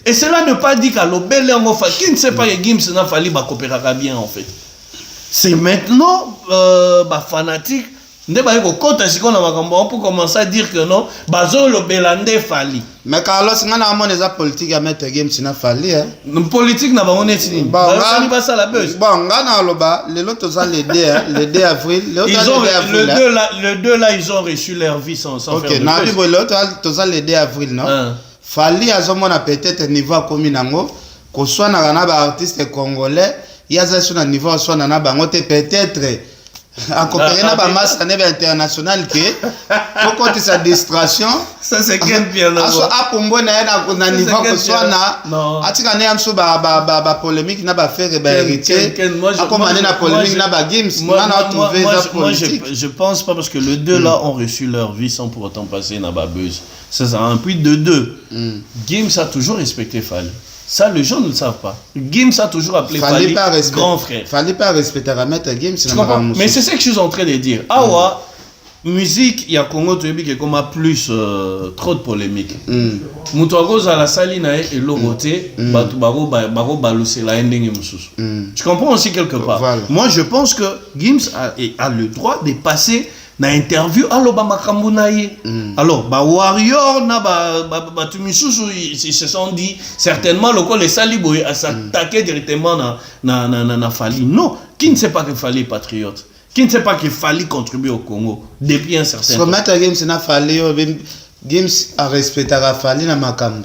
Et cela ne pas dit qu'à l'obel yango fa qui ne sait pas que Gims n'a fallu ba coopérer bien en fait. C'est maintenant ba fanatique nde ba ko kota siko na makambo pour commencer à dire que non bazo lo belande fali. Mais Carlos ngana amone za politique à mettre game sina fali hein. Politique na bango neti ni. Ba ça la buzz. Bon ngana loba le lot za le 2 avril, le 2 là ils ont reçu leur vie sans faire. OK, na bi le lot za le 2 avril non. Fali azomona peut-être niveau comme nango ko swana kana ba artiste congolais, yaza sur un niveau swana na bango te peut-être en coopérer na ba masse international que pourquoi tu sa distraction ça c'est quel bien là a pombo na na niveau ko swana atika ne amso ba polémique na ba faire ba héritier a commander na polémique na ba games na trouver ça politique. Je pense pas parce que le 2 là ont reçu leur vie sans pour autant passer na ba buzz. C'est un puits de 2. Gims a toujours respecté Fali. Ça, les gens ne le savent pas. Gims a toujours appelé Fali grand frère. Fallait pas respecter à mettre Gims. Mais c'est ça que je suis en train de dire. Awa, musique, il y a Congo Toyebi qui a plus trop de polémiques. Moutouago à la saline et l'oroté, baro balouser la ending. Tu comprends aussi quelque part. Moi, je pense que Gims a le droit de passer na interview alors ba makambu na ye alors ba warrior na ba tumisusu ils se sont dit certainement le les saliboy à s'attaquer directement na Fali. Non, qui ne sait pas que Fali est patriote, qui ne sait pas que Fali contribue au Congo depuis un certain temps. Mettre Gims na Fali Gims a respecté Fali na makambu.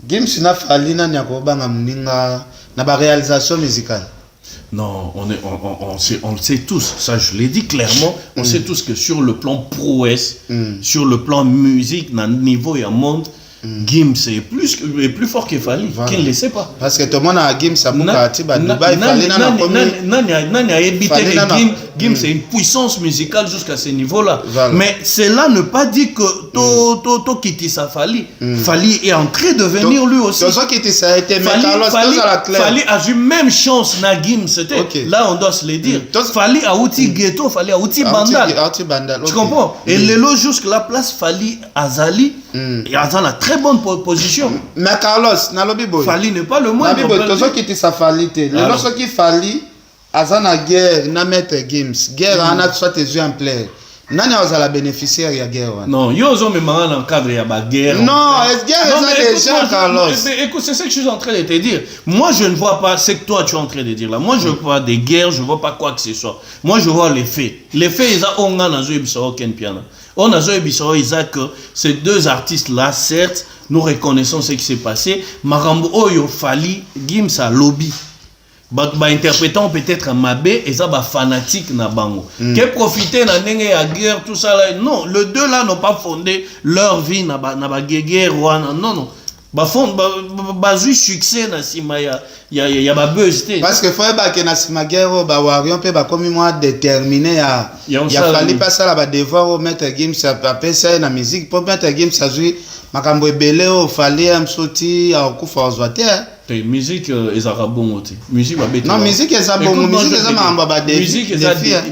Gims na Fali na nyakoba ngamninga na ba réalisation musicale. Non, on le sait tous, ça je l'ai dit clairement, on sait tous que sur le plan prouesse, sur le plan musique, dans le niveau et un monde, Gims est plus fort que Fali, qui ne le sait pas. Parce que tout le monde a Gims à Moukati, Dubaï, Fali Gims c'est une puissance musicale jusqu'à ce niveau-là. Mais cela ne pas dit que To Kiti sa Fali. Fali est en train de venir lui aussi. Fali a eu même chance na Gims. Là on doit se le dire. Fali a outil ghetto, Fali a outil bandal. Tu comprends? Et le lot jusque la place Fali Azali. Et Azali a très bonne position. Mais Carlos, nalobi boy. Fali n'est pas le moins. Tozo Kiti sa Fali te. Le lot qui Fali Azana guerre na mettre Gims. Guerre ana soit tes yeux en plaire. Nani a bénéficiaire ya guerre. Non, yo zo me dans le cadre ya ba guerre. Non, est guerre ça déjà Carlos. Écoute, c'est ce que je suis en train de te dire. Moi je ne vois pas ce que toi tu es en train de dire là. Moi je vois des guerres, je vois pas quoi que ce soit. Moi je vois les faits. Les faits ils ont onga na zo ebisoro ken piano. On a zo ebisoro ils que ces deux artistes là certes nous reconnaissons ce qui s'est passé. Marambo oyo Fali Gims a lobby. Interprétant peut-être Mabé et ça fanatique na bango qui profiter na ndenge ya guerre tout ça là. Non, les deux là n'ont pas fondé leur vie na guerre non bazu succès na sima ya ba buzz te parce que faut que na sima guerre ba warion pe ba comme moi déterminé ya Fali pas ça ba devoir mettre Gims à pesa na musique pour mettre Gims à jouer makambo ebele o Fali am soti a kufa ozwate musique ezaka bongo te musique ba bête. Non, musique eza bongo, musique eza mamba ba défi.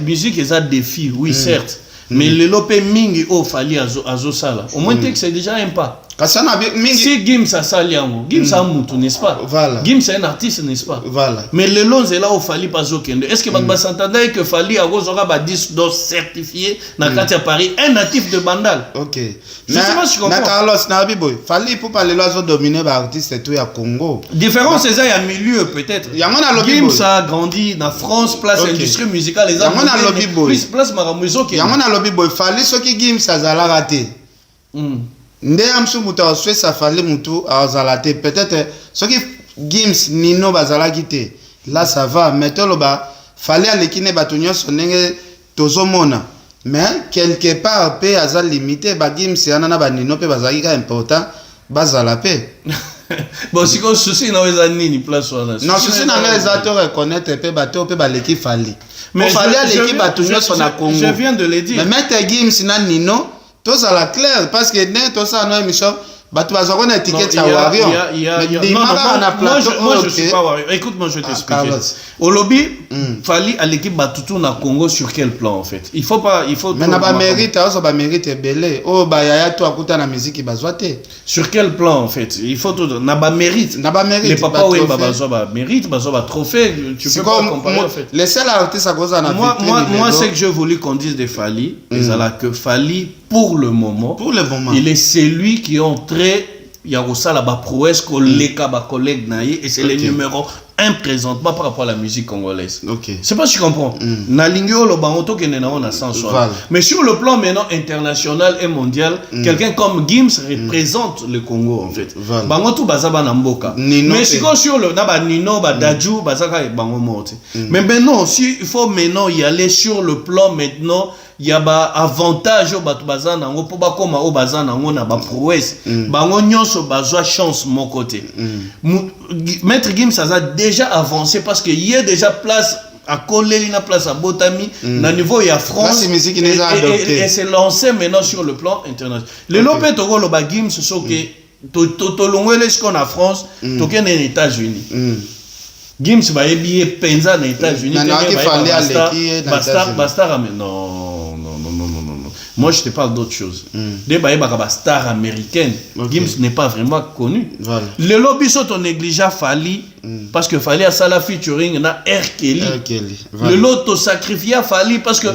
Musique eza défi, oui certes. Mais le lopé mingi o Fali azo sala. Au moins que c'est déjà un pas. Si Gims a sali yango, Gims a mutu, n'est-ce pas? Voilà. Gims est un artiste, n'est-ce pas? Voilà. Mais le long c'est là où Fali pas okende. Est-ce que va s'entendre que Fali a gozora ba 10 dos certifié na kati à Paris un natif de Bandal? OK. Je sais pas si tu comprends. Na Carlos Nabiboy, Fali pour parler l'oiseau dominer ba artiste tout ya Congo. Différence c'est ça il y a milieu peut-être. Gims a grandi na France, place industrie musicale les gens. Yamona lobby boy. Place maramuzo ke. Yamona lobby boy Fali soki Gims azala raté. Nde amsu mutu aswe sa Fali mutu azalate peut-être ce qui Gims Nino bazala kité là ça va mais toloba Fali alekine batunyo sonenge tozomona mais quelque part pe azal limité ba Gims yana ba Nino pe bazali ka important bazala pe bon si qu'on souci na weza nini place wana non souci na les acteurs reconnaître pe bato pe baleki Fali mais Fali aleki batunyo sona Congo je viens de le dire mais mettre Gims na Nino tout ça la clair parce que dans tout ça nos émission bato bazoko na étiquette Non, ya Wario. Moi je suis pas Wario. Écoute-moi, je vais t'expliquer. Au lobby, Fally à l'équipe Batutu na Congo sur quel plan en fait? Il faut pas, il faut. Mais na ba mérite, also ba mérite belé. Oh ba yaya to akuta na musique bazwate. Sur quel plan en fait? Il faut tout na ba mérite. Na ba mérite. Les papas ouais ba mérite, ba trophée. Tu peux pas comparer en fait. Les seuls artistes à cause na moi c'est que je voulais qu'on dise de Fally, que Fally pour le moment, il est celui qui est entré, il y a aussi la prouesse collègue collègue naïe et c'est le numéro 1 présentement par rapport à la musique congolaise. Ok. C'est pas si tu comprends. Na lingio lo bangoto que on a sans soi. Mais sur le plan maintenant international et mondial, quelqu'un comme Gims représente le Congo en fait. Bangoto bazaba na mboka. Mais si sur le na ba Nino ba Dadju bazaka bango morte. Mais maintenant si il faut maintenant y aller sur le plan maintenant il y a ba avantage au batu bazana ngo po ba koma au bazana ngo na ba prouesse bango nyonso bazwa chance mon côté. Maître Gims ça a déjà avancé parce qu'il y a déjà place à coller une place à Botami na niveau ya France et c'est lancé maintenant sur le plan international. Le lopé to lo ba Gims so que to longwele ce qu'on a France to ken les États-Unis. Gims va ebier penza na États-Unis basta non. Moi, je te parle d'autre chose. Des stars américaines. Gims n'est pas vraiment connu. Voilà. Le lobby sont négligent Fally parce que Fally a ça la featuring na R. Kelly. Voilà. Le lot to sacrifié Fally parce que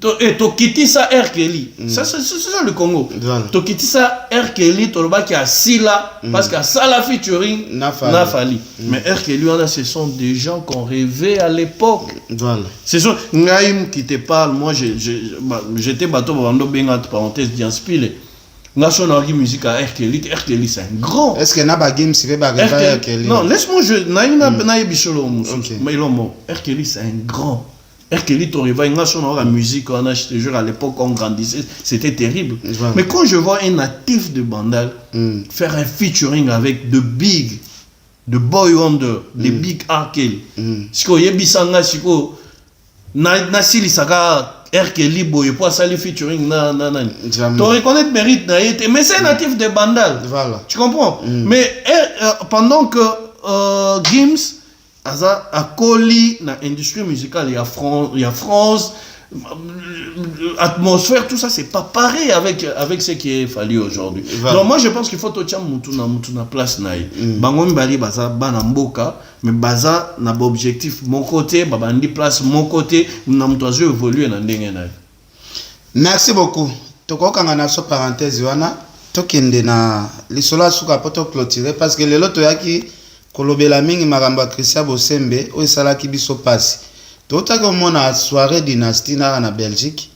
to quitter ça R. Kelly. Ça c'est ça le Congo. Voilà. To quitter ça R. Kelly to le qui a Sila parce que ça la featuring na Fally. Mais R. Kelly ce sont des gens qu'on rêvait à l'époque. Voilà. Ce sont Ngaïm qui te parle. Moi j'étais bateau bando benga parenthèse d'inspiré. National musique à R. Kelly c'est un grand. Est-ce que Naba Gims fait rêver R. Kelly? Non, laisse-moi na bisolo mais R. Kelly c'est un grand. R. Kelly Toriva, la musique, on a, je te jure, à l'époque, on grandissait, c'était terrible. Voilà. Mais quand je vois un natif de Bandal faire un featuring avec The Big, The Boy Wonder, The Big R. Kelly, si vous avez bisanga, si vous avez saka R. Kelly, boy, pour ça, les featuring, tu reconnais le mérite, mais c'est un natif de Bandal. Voilà. Tu comprends? Mais pendant que Gims, à Coli, dans l'industrie musicale, il y a France, atmosphère, tout ça, c'est pas pareil avec ce qui est fallu aujourd'hui. Voilà. Donc moi je pense qu'il faut tout na place naï. Bango mbali baza bana mboka, mais baza na objectif mon côté, babandi place mon côté, na mtoazo évoluer na ndenge naï. Merci beaucoup. Tokokanga na so parenthèse wana, tokende na lisola suka poto clôturer parce que le loto yaki kolobela mingi makambo ya Christian Bosembe oyo esalaki biso pasi totaki omona soirée dynastie na Belgique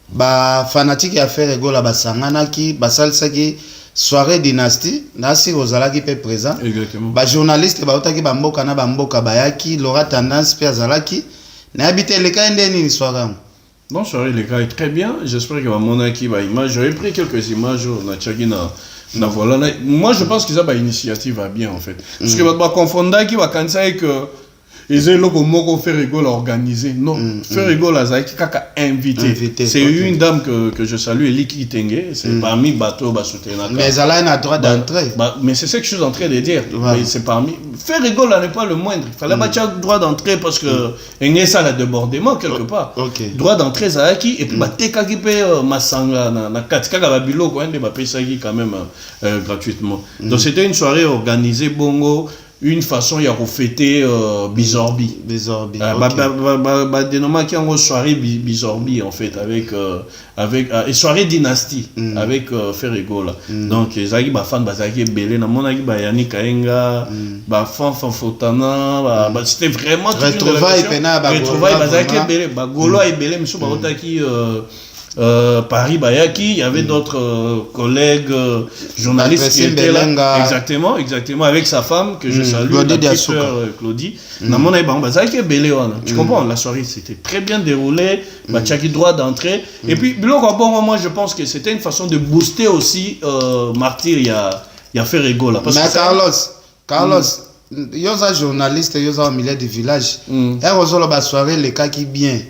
bafanatique ya Fer Egola basanganaki basalisaki soirée dynastie nasi ozalaki mpe présent bajournaliste baotaki bamboka na bamboka bayaki Laura Tendance mpe azalaki nayebi te eleka nde nini soirée yango. Bon, soirée les gars est très bien, j'espère que bamonaki ba image, j'aurais pris quelques images na tchaki na voilà. Moi je pense que ça ba initiative va bien en fait. Parce que va confondre qui va cancer que ils ont logo moko Fer Egola organisé. Non, Fer Egola azaki kaka invité. C'est une dame que je salue, Eli Kitenge, c'est parmi bateau ba soutenir. Mais elle a un droit d'entrée. Mais c'est ce que je suis en train de dire. Mais c'est parmi Fer Egola n'est pas le moindre. Il fallait pas droit d'entrée parce que il ça la débordement quelque part. Droit d'entrée zaki et puis ba tekaki pe masanga na katikaka ba biloko ende ba pesaki quand même gratuitement. Donc c'était une soirée organisée bongo. Une façon il y a refêter Bizorbi. Dénommé qui en soirée Bizorbi en fait avec et soirée dynastie avec Fer Egola. Donc ezaki ba fan bazaki belé na monaki ba Yani Kaenga ba fan Fotana c'était vraiment retrouvailles bazaki belé ba Golo et belé monsieur ba otaki Paris Bayaki, il y avait d'autres collègues journalistes qui étaient là. Exactement, avec sa femme que je salue, la petite sœur Claudie. Tu comprends, la soirée s'était très bien déroulée, Bachaki droit d'entrée. Et puis, moi je pense que c'était une façon de booster aussi Martyr, il y a Fer Egola. Mais Carlos, il y a un journaliste, il y a un milieu de village. Et on a la soirée, les cas qui bien.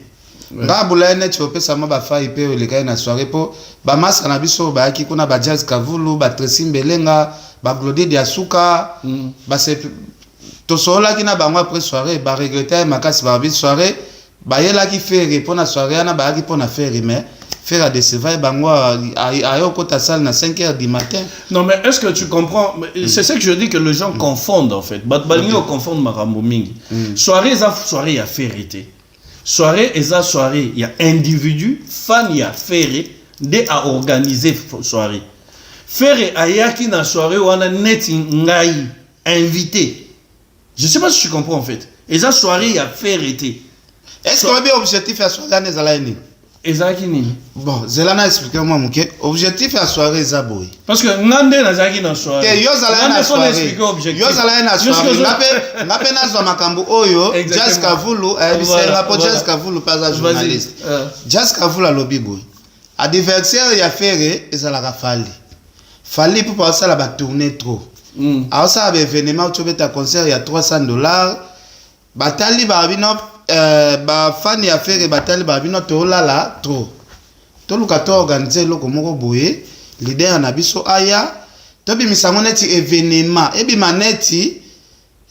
nga bula net opesa mo ba fai pe le kai na soirée po ba masque na biso ba ki kuna ba Jazz Kavulu ba Tracy Mbelenga ba Glodie Diasuka ba se to sola ki na ba moi après soirée ba regretter makasi ba bi soirée ba yela ki faire pour na soirée na ba ki pour na faire mais faire à décevoir bango ayo kota salle na 5h du matin. Non mais est-ce que tu comprends? C'est ça que je dis que les gens confondent en fait. Batbalingo confondent marambo mingi. Soirée ça soirée a vérité. Soirée eza soirée il y a individu fan il y a ferré dès à organiser soirée. Ferré ayaki na soirée wana net ngai invité. Je sais pas si tu comprends en fait. Et ça soirée il y a vérité. Est-ce qu'on a bien objectif à soirée na zalaini? Ezaki nini? Bon, Zelana explique moi muke objectif à soirée zaboy. Parce que ngande nazaki na soirée. Que yo zala na soirée. Yo zala na soirée. Ngape na zo makambo oyo Jazz Kavulu la po Jazz Kavulu pas un journaliste. Jazz Kavulu alobi boy. Adversaire ya ferré ezala ka fali. Fali pour passer la ba tourner trop. Alors ça avait événement tu veux ta concert il y a $300. Batali ba bino ba fan ya faire batali ba bino to lala trop to luka to organiser loko moko boye leader na biso aya to bi misango neti événement e bi maneti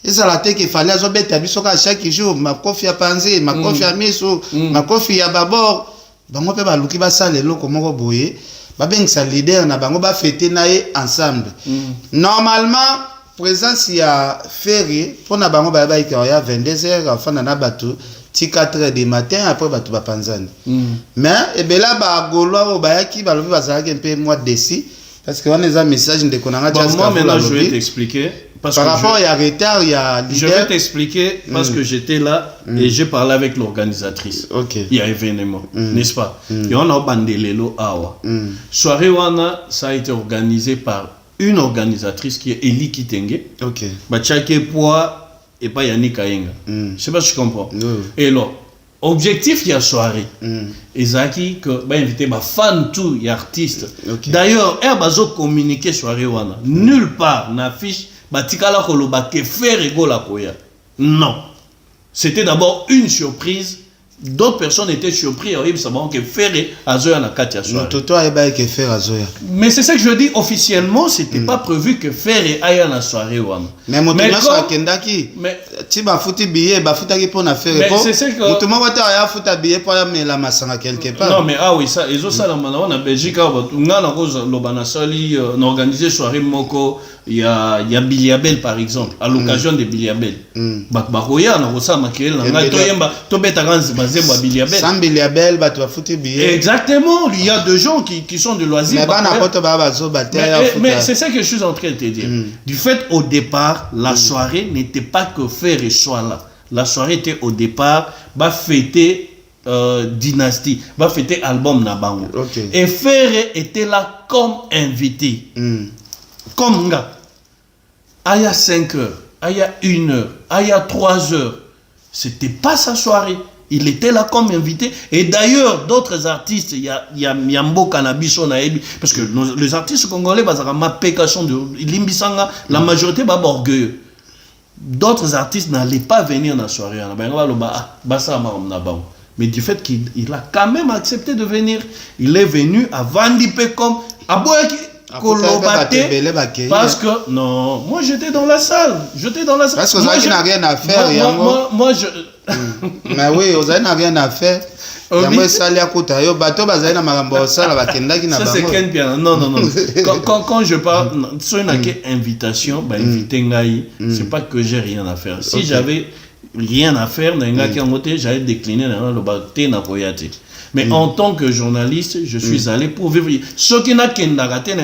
ezala te ke fallait azo beta biso ka chaque jour ma kofi ya panzi ma kofi ya miso ma kofi ya babor bango pe ba luki ba sale loko moko boye ba bengisa leader na bango ba fêter na ye ensemble normalement présence ya ferry pour na bango ba il y a 22h enfin na bato ti 4h du matin après bato ba panzani mais et bela ba golo ba yaki ba lobi bazalaki un peu mois d'ici parce que on a un message de konanga Jazz Kavulu. Moi maintenant je vais t'expliquer parce par rapport à retard il y a leader. Je vais t'expliquer parce que j'étais là et j'ai parlé avec l'organisatrice. OK. Il y a événement, n'est-ce pas? Et on a bandelelo awa. Soirée wana ça a été organisé par une organisatrice qui est Eli Kitenge. OK. Bachake Poa et pas Yannick Kayenga. Je sais pas si tu comprends. Et là, objectif il y a soirée. Ezaki que ba invité ba fan tout y artiste. D'ailleurs, bazo communiquer soirée wana. Nulle part n'affiche batikala koloba ke faire rigola koya. Non. C'était d'abord une surprise. D'autres personnes étaient surpris et savoir que Ferré Azoya na Katia soirée. Toto aeba que faire Azoya. Mais c'est ça que je dis officiellement, c'était pas prévu que Ferré aille na soirée wana. Mais motonya so akendaki. Mais ti ba futi billet, ba futaki pour na faire po. Mais c'est que motuma wata ya futa billet pour la mela masanga quelque part. Non mais ah oui ça ils ont ça là maintenant en Belgique nga na cause lobana sali organiser soirée moko il y a Biliabel par exemple à l'occasion de Biliabel. Bakoya na kosa makele nga to yemba to beta ganzi bazemba Biliabel. Sans Biliabel ba to futi billet. Exactement, il y a deux gens qui sont de loisirs. Mais bana poto ba bazo mais c'est ça que je suis en train de te dire. Du fait au départ, la soirée n'était pas que Ferré soit là. La soirée était au départ va fêter Dynastie, va fêter album Nabango. Et Ferré était là comme invité. Comme gars. Il y a 5 heures, il y a 1 heure, il y a 3 heures. C'était pas sa soirée. Il était là comme invité. Et d'ailleurs, d'autres artistes, il y a Miambo Cannabis, parce que les artistes congolais, la majorité est orgueilleux. D'autres artistes n'allaient pas venir dans la soirée. Mais du fait qu'il a quand même accepté de venir, il est venu à Vandipé comme parce que non, moi j'étais dans la salle. Parce que ça n'a rien à faire. Moi je. Mais oui, ça n'a rien à faire. Ça c'est Ken Piana. Non. Quand je parle, sur une invitation, c'est pas que j'ai rien à faire. Si j'avais rien à faire, j'allais décliner le bateau na koyate. Mais en tant que journaliste, je suis allé pour vivre. Ce qui n'a qu'un raté,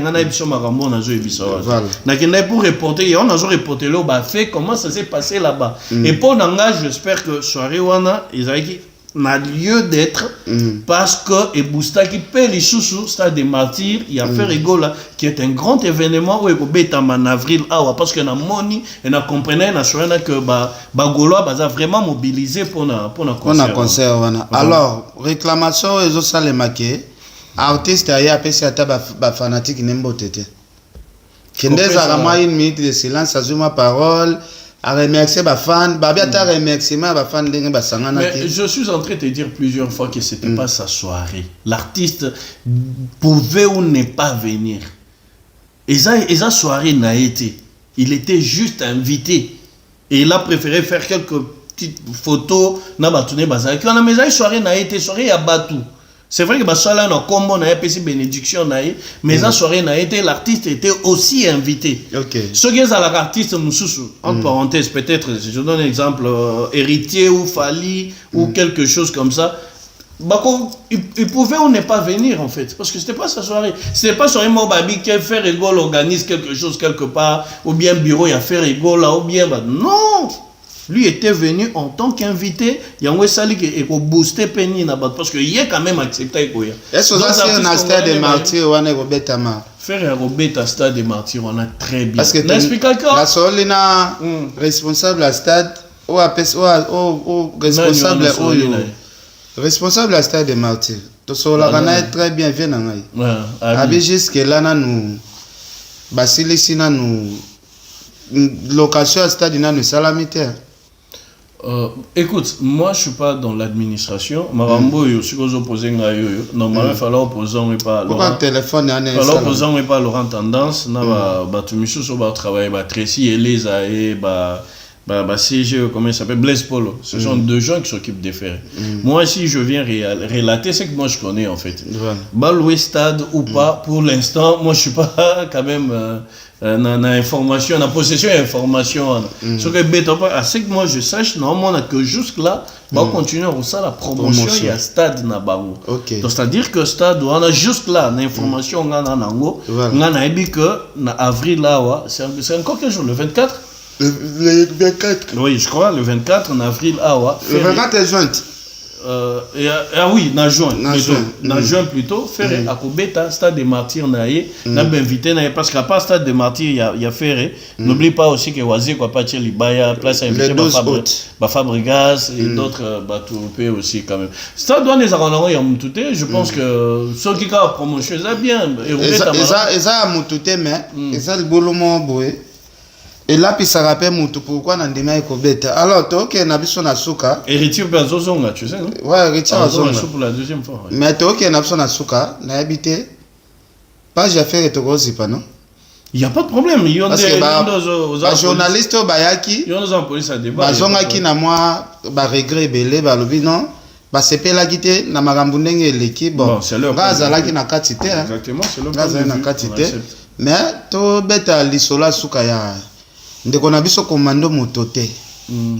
pour reporter, on a reporté le fait comment ça s'est passé là-bas. Et pour Nanga, j'espère que soirée wana, n'a lieu d'être parce que Ebousta qui paie les sous stade des martyrs, il y a fait rigola qui est un grand événement où il peut en avril parce que na moni et na comprenait na soirée que Gaulois a vraiment mobilisé pour na concert wana. Alors réclamation et ça les maqués artiste aya pesi ata ba fanatique nembo tete. Kende za rama une minute de silence azuma parole à remercier ba fan ba bien ta remerciement ba fan ndenge ba sangana mais je suis en train de te dire plusieurs fois que c'était pas sa soirée. L'artiste pouvait ou ne pas venir. Et ça soirée n'a été. Il était juste invité. Et il a préféré faire quelques petites photos na batune bazaki. On a mais ça soirée n'a été soirée à Batou. C'est vrai que Basala n'a combo n'a pas bénédiction mais la soirée n'a été, l'artiste était aussi invité. OK. Ce qui est à l'artiste entre parenthèses peut-être, je donne un exemple, héritier ou Fali ou quelque chose comme ça. Il pouvait ou ne pas venir en fait, parce que c'était pas sa soirée. C'était pas soirée Mobabi qui fait rigole, organise quelque chose quelque part, ou bien bureau il a fait rigole là, ou bien non. Lui était venu en tant qu'invité, il y a un sali qui pour booster Penny parce qu'il est quand même accepté quoi. Est-ce que c'est un stade de martyr ou un Robetama? Faire un Robeta stade de martyr on a très bien. Parce que la solina responsable à stade ou responsable responsable à stade de martyr. To sola kana très bien vient ngai. Abi jusque là na nous basili sina nous location à stade na nous salamité. Écoute, moi je suis pas dans l'administration. Marambo yo si vous opposez ngayo normalement il fallait opposer et pas Laurent téléphone il fallait opposer et pas Laurent tendance na ba tumisu so ba travailler ba Tracy Elisa et ba CG, comment il s'appelle, Blaise Polo. Ce sont deux gens qui s'occupent des faits. Moi, si je viens relater, c'est que moi je connais en fait. Baloué stade ou pas, pour l'instant, moi je suis pas quand même dans l'information, dans la possession d'informations. Ce que c'est que moi je sache, normalement, que jusque-là, on va continuer à faire la promotion, il y a stade na Baou. Donc c'est-à-dire que stade, on a jusque-là, l'information, on a nango, on a dit que, en avril là, c'est encore quel jour, le 24? Le 24. Oui, je crois, le 24 en avril. Le 24 est juin. Oui, en juin. En juin plutôt. Faire à Kobeta, stade des martyrs, n'a invité, parce qu'à part stade des martyrs, il y a Ferré. N'oublie pas aussi que Wazi, quoi, pas Libaya, place à inviter Fabregas et d'autres bateaux aussi quand même. Stade douane les arrondissements, il y a Moutouté. Je pense que ceux qui ont promotion, ça bien. Et ça a Moutouté, mais ça le boulot boué. Et là, puis ça rappelle Moutou, pourquoi on a dit que alors, ok, on a vu son asuka. Héritier Bazozonga, tu sais, non? Ouais, héritier Bazozonga. Pour la deuxième fois. Mais ok, on a vu son asuka, on a habité. Pas j'ai fait et Togozi, pas non? Il n'y a pas de problème. Il y a des journalistes au Bayaki. Il y a des police à débat. Bazongaki na moi, regret belé, balobi non. C'est pas la guité, na magambundenge l'équipe. Bon, c'est leur Gazalaki na katite. Exactement, c'est leur Gazalaki na katite. Mais to beta lisola suka ya. Ndeko na biso commando motote.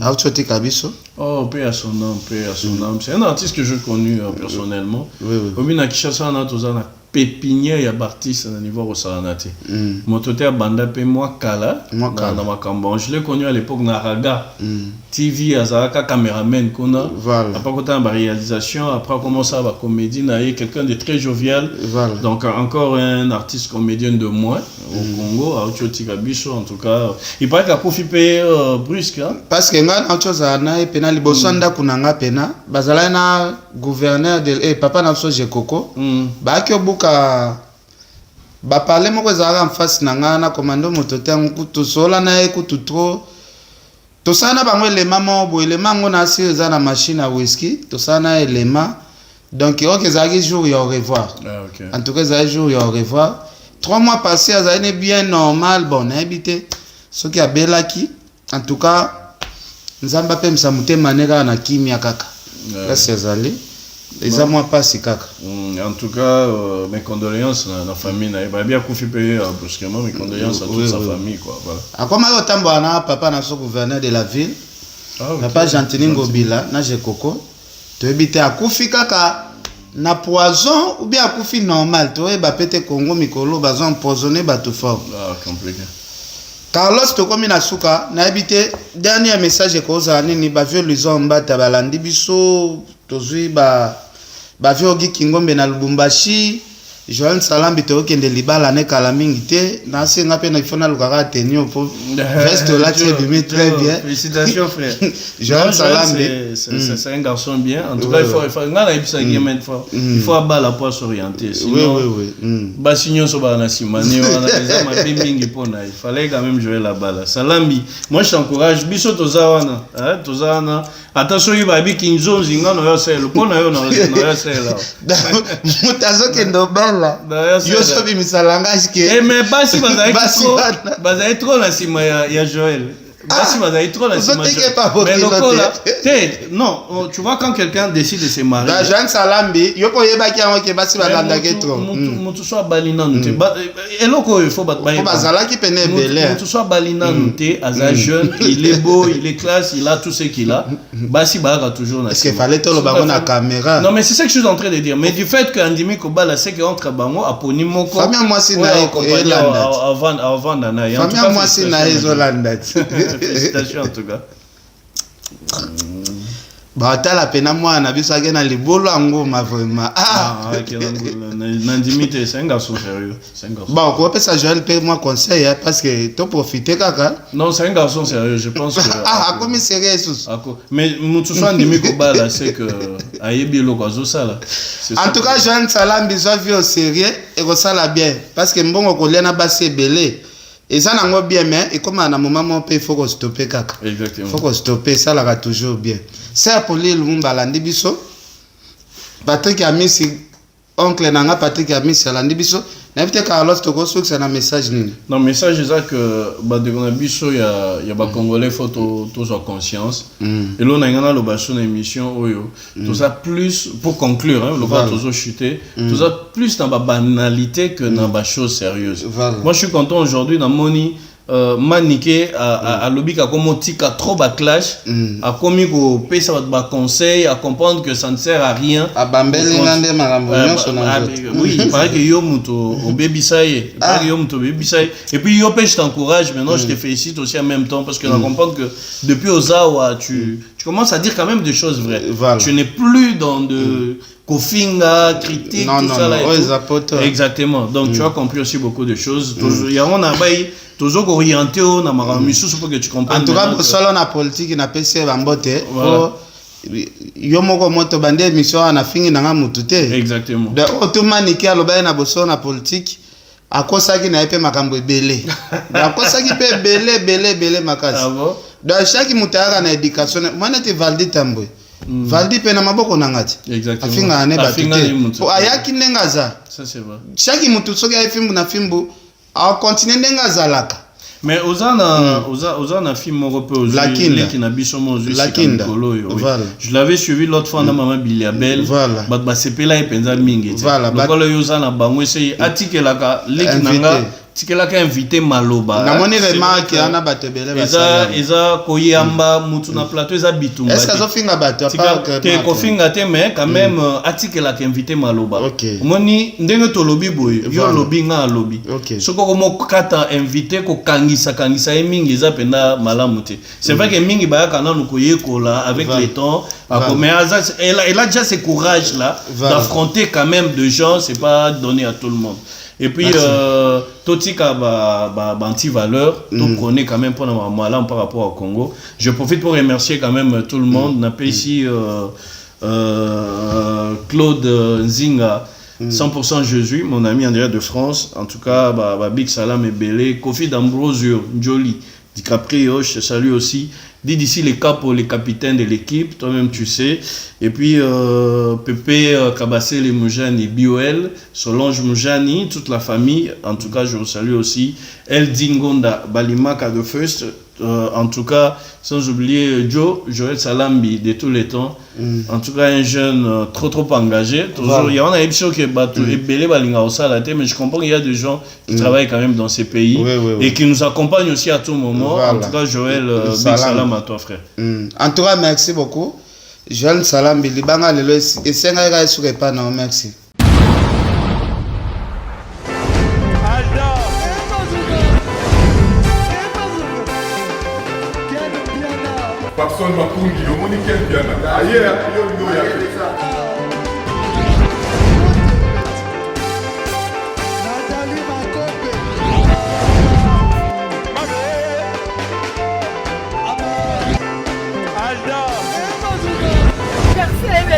Aochoti kabiso. Oh, paix à son âme, paix à son âme. C'est un artiste que je connais personnellement. Oui. Au Kinshasa, on a tous un pépinière ya Bartis à niveau au Saranate. Motote a banda pe moi kala dans ma cambon. Je l'ai connu à l'époque na Raga. TV azaka caméraman kona. Après quand on a réalisation, après commencer à la comédie, na quelqu'un de très jovial. Donc encore un artiste comédien de moins au Congo, à Ochoti Kabiso en tout cas. Il paraît qu'à Kofi pe brusque hein. Parce que nga na chose na e pena libosanda kunanga pena, bazala na gouverneur de papa na so Jekoko. Ba ke ba parler moko ezalaka en face na nga na commando motote kutu sola na ekutu trop tosana bango elema mo elema ngo na si eza na machine à whisky tosana elema donc ok ezalaki jour ya au revoir. En tout cas ezalaki jour ya au revoir 3 mois passés azalaki bien normal bon na habité soki abelaki en tout cas nzamba pe msamute maneka na kimia kaka kasi ezali. Les amours pas si kaka. En tout cas, mes condoléances à la famille. Il bien confié brusquement mes condoléances à toute sa famille quoi. Voilà. À comment au Tamboana, papa na so gouverneur de la ville. Papa Gentini Ngobila, na Jekoko. Tu habite à Koufi kaka na poison ou bien à Koufi normal. Tu ba pété Congo mikolo bazon empoisonné bateau fort. Compliqué. Carlos to komi na suka na habité dernier message ko za nini ba vieux lison mbata balandi biso tozui ba vieux Ogi Kingombe na Lubumbashi Joël Salambi tokende libala ne kala mingi te na senga pe na ifona lukaka tenio po veste là tu es très bien. Félicitations frère. Joël Salambi c'est un garçon bien. En tout cas il faut ngana ibisa game fois. Il faut abattre la poisse orientée. Sinon oui. Basignon so ba na simani wana eza mabe mingi pona. Il fallait quand même jouer la balle. Salambi, moi je t'encourage biso tozawana, tozawana. Attention il va bi kinzo zinga no yo sel. Pona yo na yo sel là. Mutazo kendo bala. Yo so bi misalanga ske. Mais basi bazai trop la sima ya Joël. Basi bazai trop la sima. Mais lokola non, tu vois quand quelqu'un décide de se marier. Da Joël Salambi, yo ko yeba ki ango ke basi bazanda ke trop. Mutu so balina nte. Eloko il faut batba. Faut bazala ki pene belé. Mutu so balina nte, aza jeune, il est beau, il est classe, il a tout ce qu'il a. Basi baga toujours na. Est-ce qu'il fallait to lo bango na caméra? Non mais c'est ça que je suis en train de dire. Mais du fait que Andimi Kobala c'est que entre bango aponi moko. Famille moi si na Elanda. Avant na ya. Famille moi si na Elanda. Félicitations en tout cas. Bah la peine moi na biso na libolo ngoma vraiment. Nandimite c'est un garçon sérieux, c'est un garçon. Bon, on peut ça Joël paye moi conseil parce que tu profiter kaka. Non, c'est un garçon sérieux, je pense que comme sérieux sous. Mais mutu so Andimi Kobala c'est que ayebi loko zo sala. En tout cas, Joël Salambi so vie au sérieux et ko sala bien parce que mbongo ko lena basi belé. Et ça n'a bien, mais et comme à un moment, il faut qu'on stoppe kaka. Exactement. Il faut qu'on stoppe, ça là toujours bien. C'est pour les Lumbalandi Bisso. Patrick a mis si oncle Nanga, Patrick a mis sur l'Andibisso. N'importe Carlos Togo, c'est un message. Non, message est ça que il y a des Congolais, il faut tous avoir conscience. Et là, on a une émission, tout ça plus, pour conclure, le va toujours chuter, tout ça plus dans la banalité que dans la chose sérieuse. Moi, je suis content aujourd'hui dans Moni. Maniké à lobby a comme tika trop backlash a commis ko pesa ba conseil à comprendre que ça ne sert à rien à bambeli ngande marambo oui il paraît que yo muto au baby saye yo muto baby saye et puis yo je t'encourage maintenant je te félicite aussi en même temps parce que on comprend que depuis Ozawa tu commences à dire quand même des choses vraies tu n'es plus dans de Kofinga, critique, tout ça là. Exactement. Donc tu as compris aussi beaucoup de choses. Il y a un abaye, toujours orienté au namaramusu pour que tu comprennes. En tout cas, pour cela la politique n'a pas essayé d'emboter. Yo moko moto bande émission na fingi na mutute. Exactement. De automanique aloba na boso na politique. Akosaki na epe makambo ebele. Akosaki pe belé makasi. Ah bon? Donc chaque mutara na éducation, moi na te Valdi Tambwe. Valdi pe na maboko na ngati. Exactement. Afinga ane batute. Po ayaki nengaza. Ça c'est vrai. Chaque mutu soki ay fimbu na fimbu, a continuer nengaza laka. Mais Ozana film moko pe ozui qui na biso mo ozui sikolo yo. Je l'avais suivi l'autre fois na maman Biliabel. Ba sepela e penza mingi. Lokolo yo Ozana bango essayer atikelaka leki nanga tikelaka invité maloba. Na moni remarque ana batebele basala. Eza koyamba mutu na plateau eza bitumba. Est-ce que ça finga bato te ko finga te mais quand même atikelaka invité maloba. Moni ndenge to lobi boy yo lobi nga lobi. Soko ko mo kata invité ko kangisa e mingi eza penda malamu te. C'est vrai que mingi ba kana no koyekola avec le temps. Mais elle a déjà ce courage là d'affronter quand même de gens, c'est pas donné à tout le monde. Et puis, Totika anti-valeur, tout connaît quand même pour nous par rapport au Congo. Je profite pour remercier quand même tout le monde. On appelle ici Claude Nzinga, 100% Jésus, mon ami en direct de France. En tout cas, Big Salam et Belé, Kofi d'Ambrosio, Jolie, DiCaprio, je te salue aussi. Dis d'ici les capos, les capitaines de l'équipe, toi-même tu sais. Et puis Pépé Kabassé, les Moujani, Biol, Solange Moujani, toute la famille. En tout cas, je vous salue aussi. El Dingonda, Balimaka de First. En tout cas, sans oublier Joël Salambi de tous les temps. En tout cas, un jeune trop engagé. Toujours, il y a un émission qui est battu et belé balinga au salaté, mais je comprends qu'il y a des gens qui travaillent quand même dans ces pays et qui nous accompagnent aussi à tout moment. En tout cas, Joël, big salam à toi, frère. En tout cas, merci beaucoup. Joël Salambi, libanga lelo et senga ga suke pa na merci. Personne m'a conduit, au monde quel bien. Ailleurs,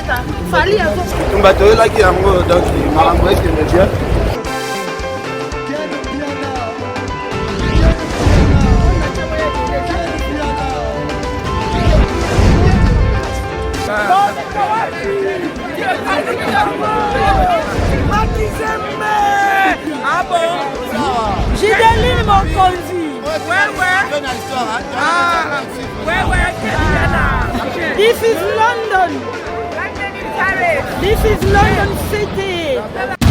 kobeta fali azo tumba toyelaki yango donc makambo ekende bien. Ah bon? Gideline Mokonzi. This is London. This is London City.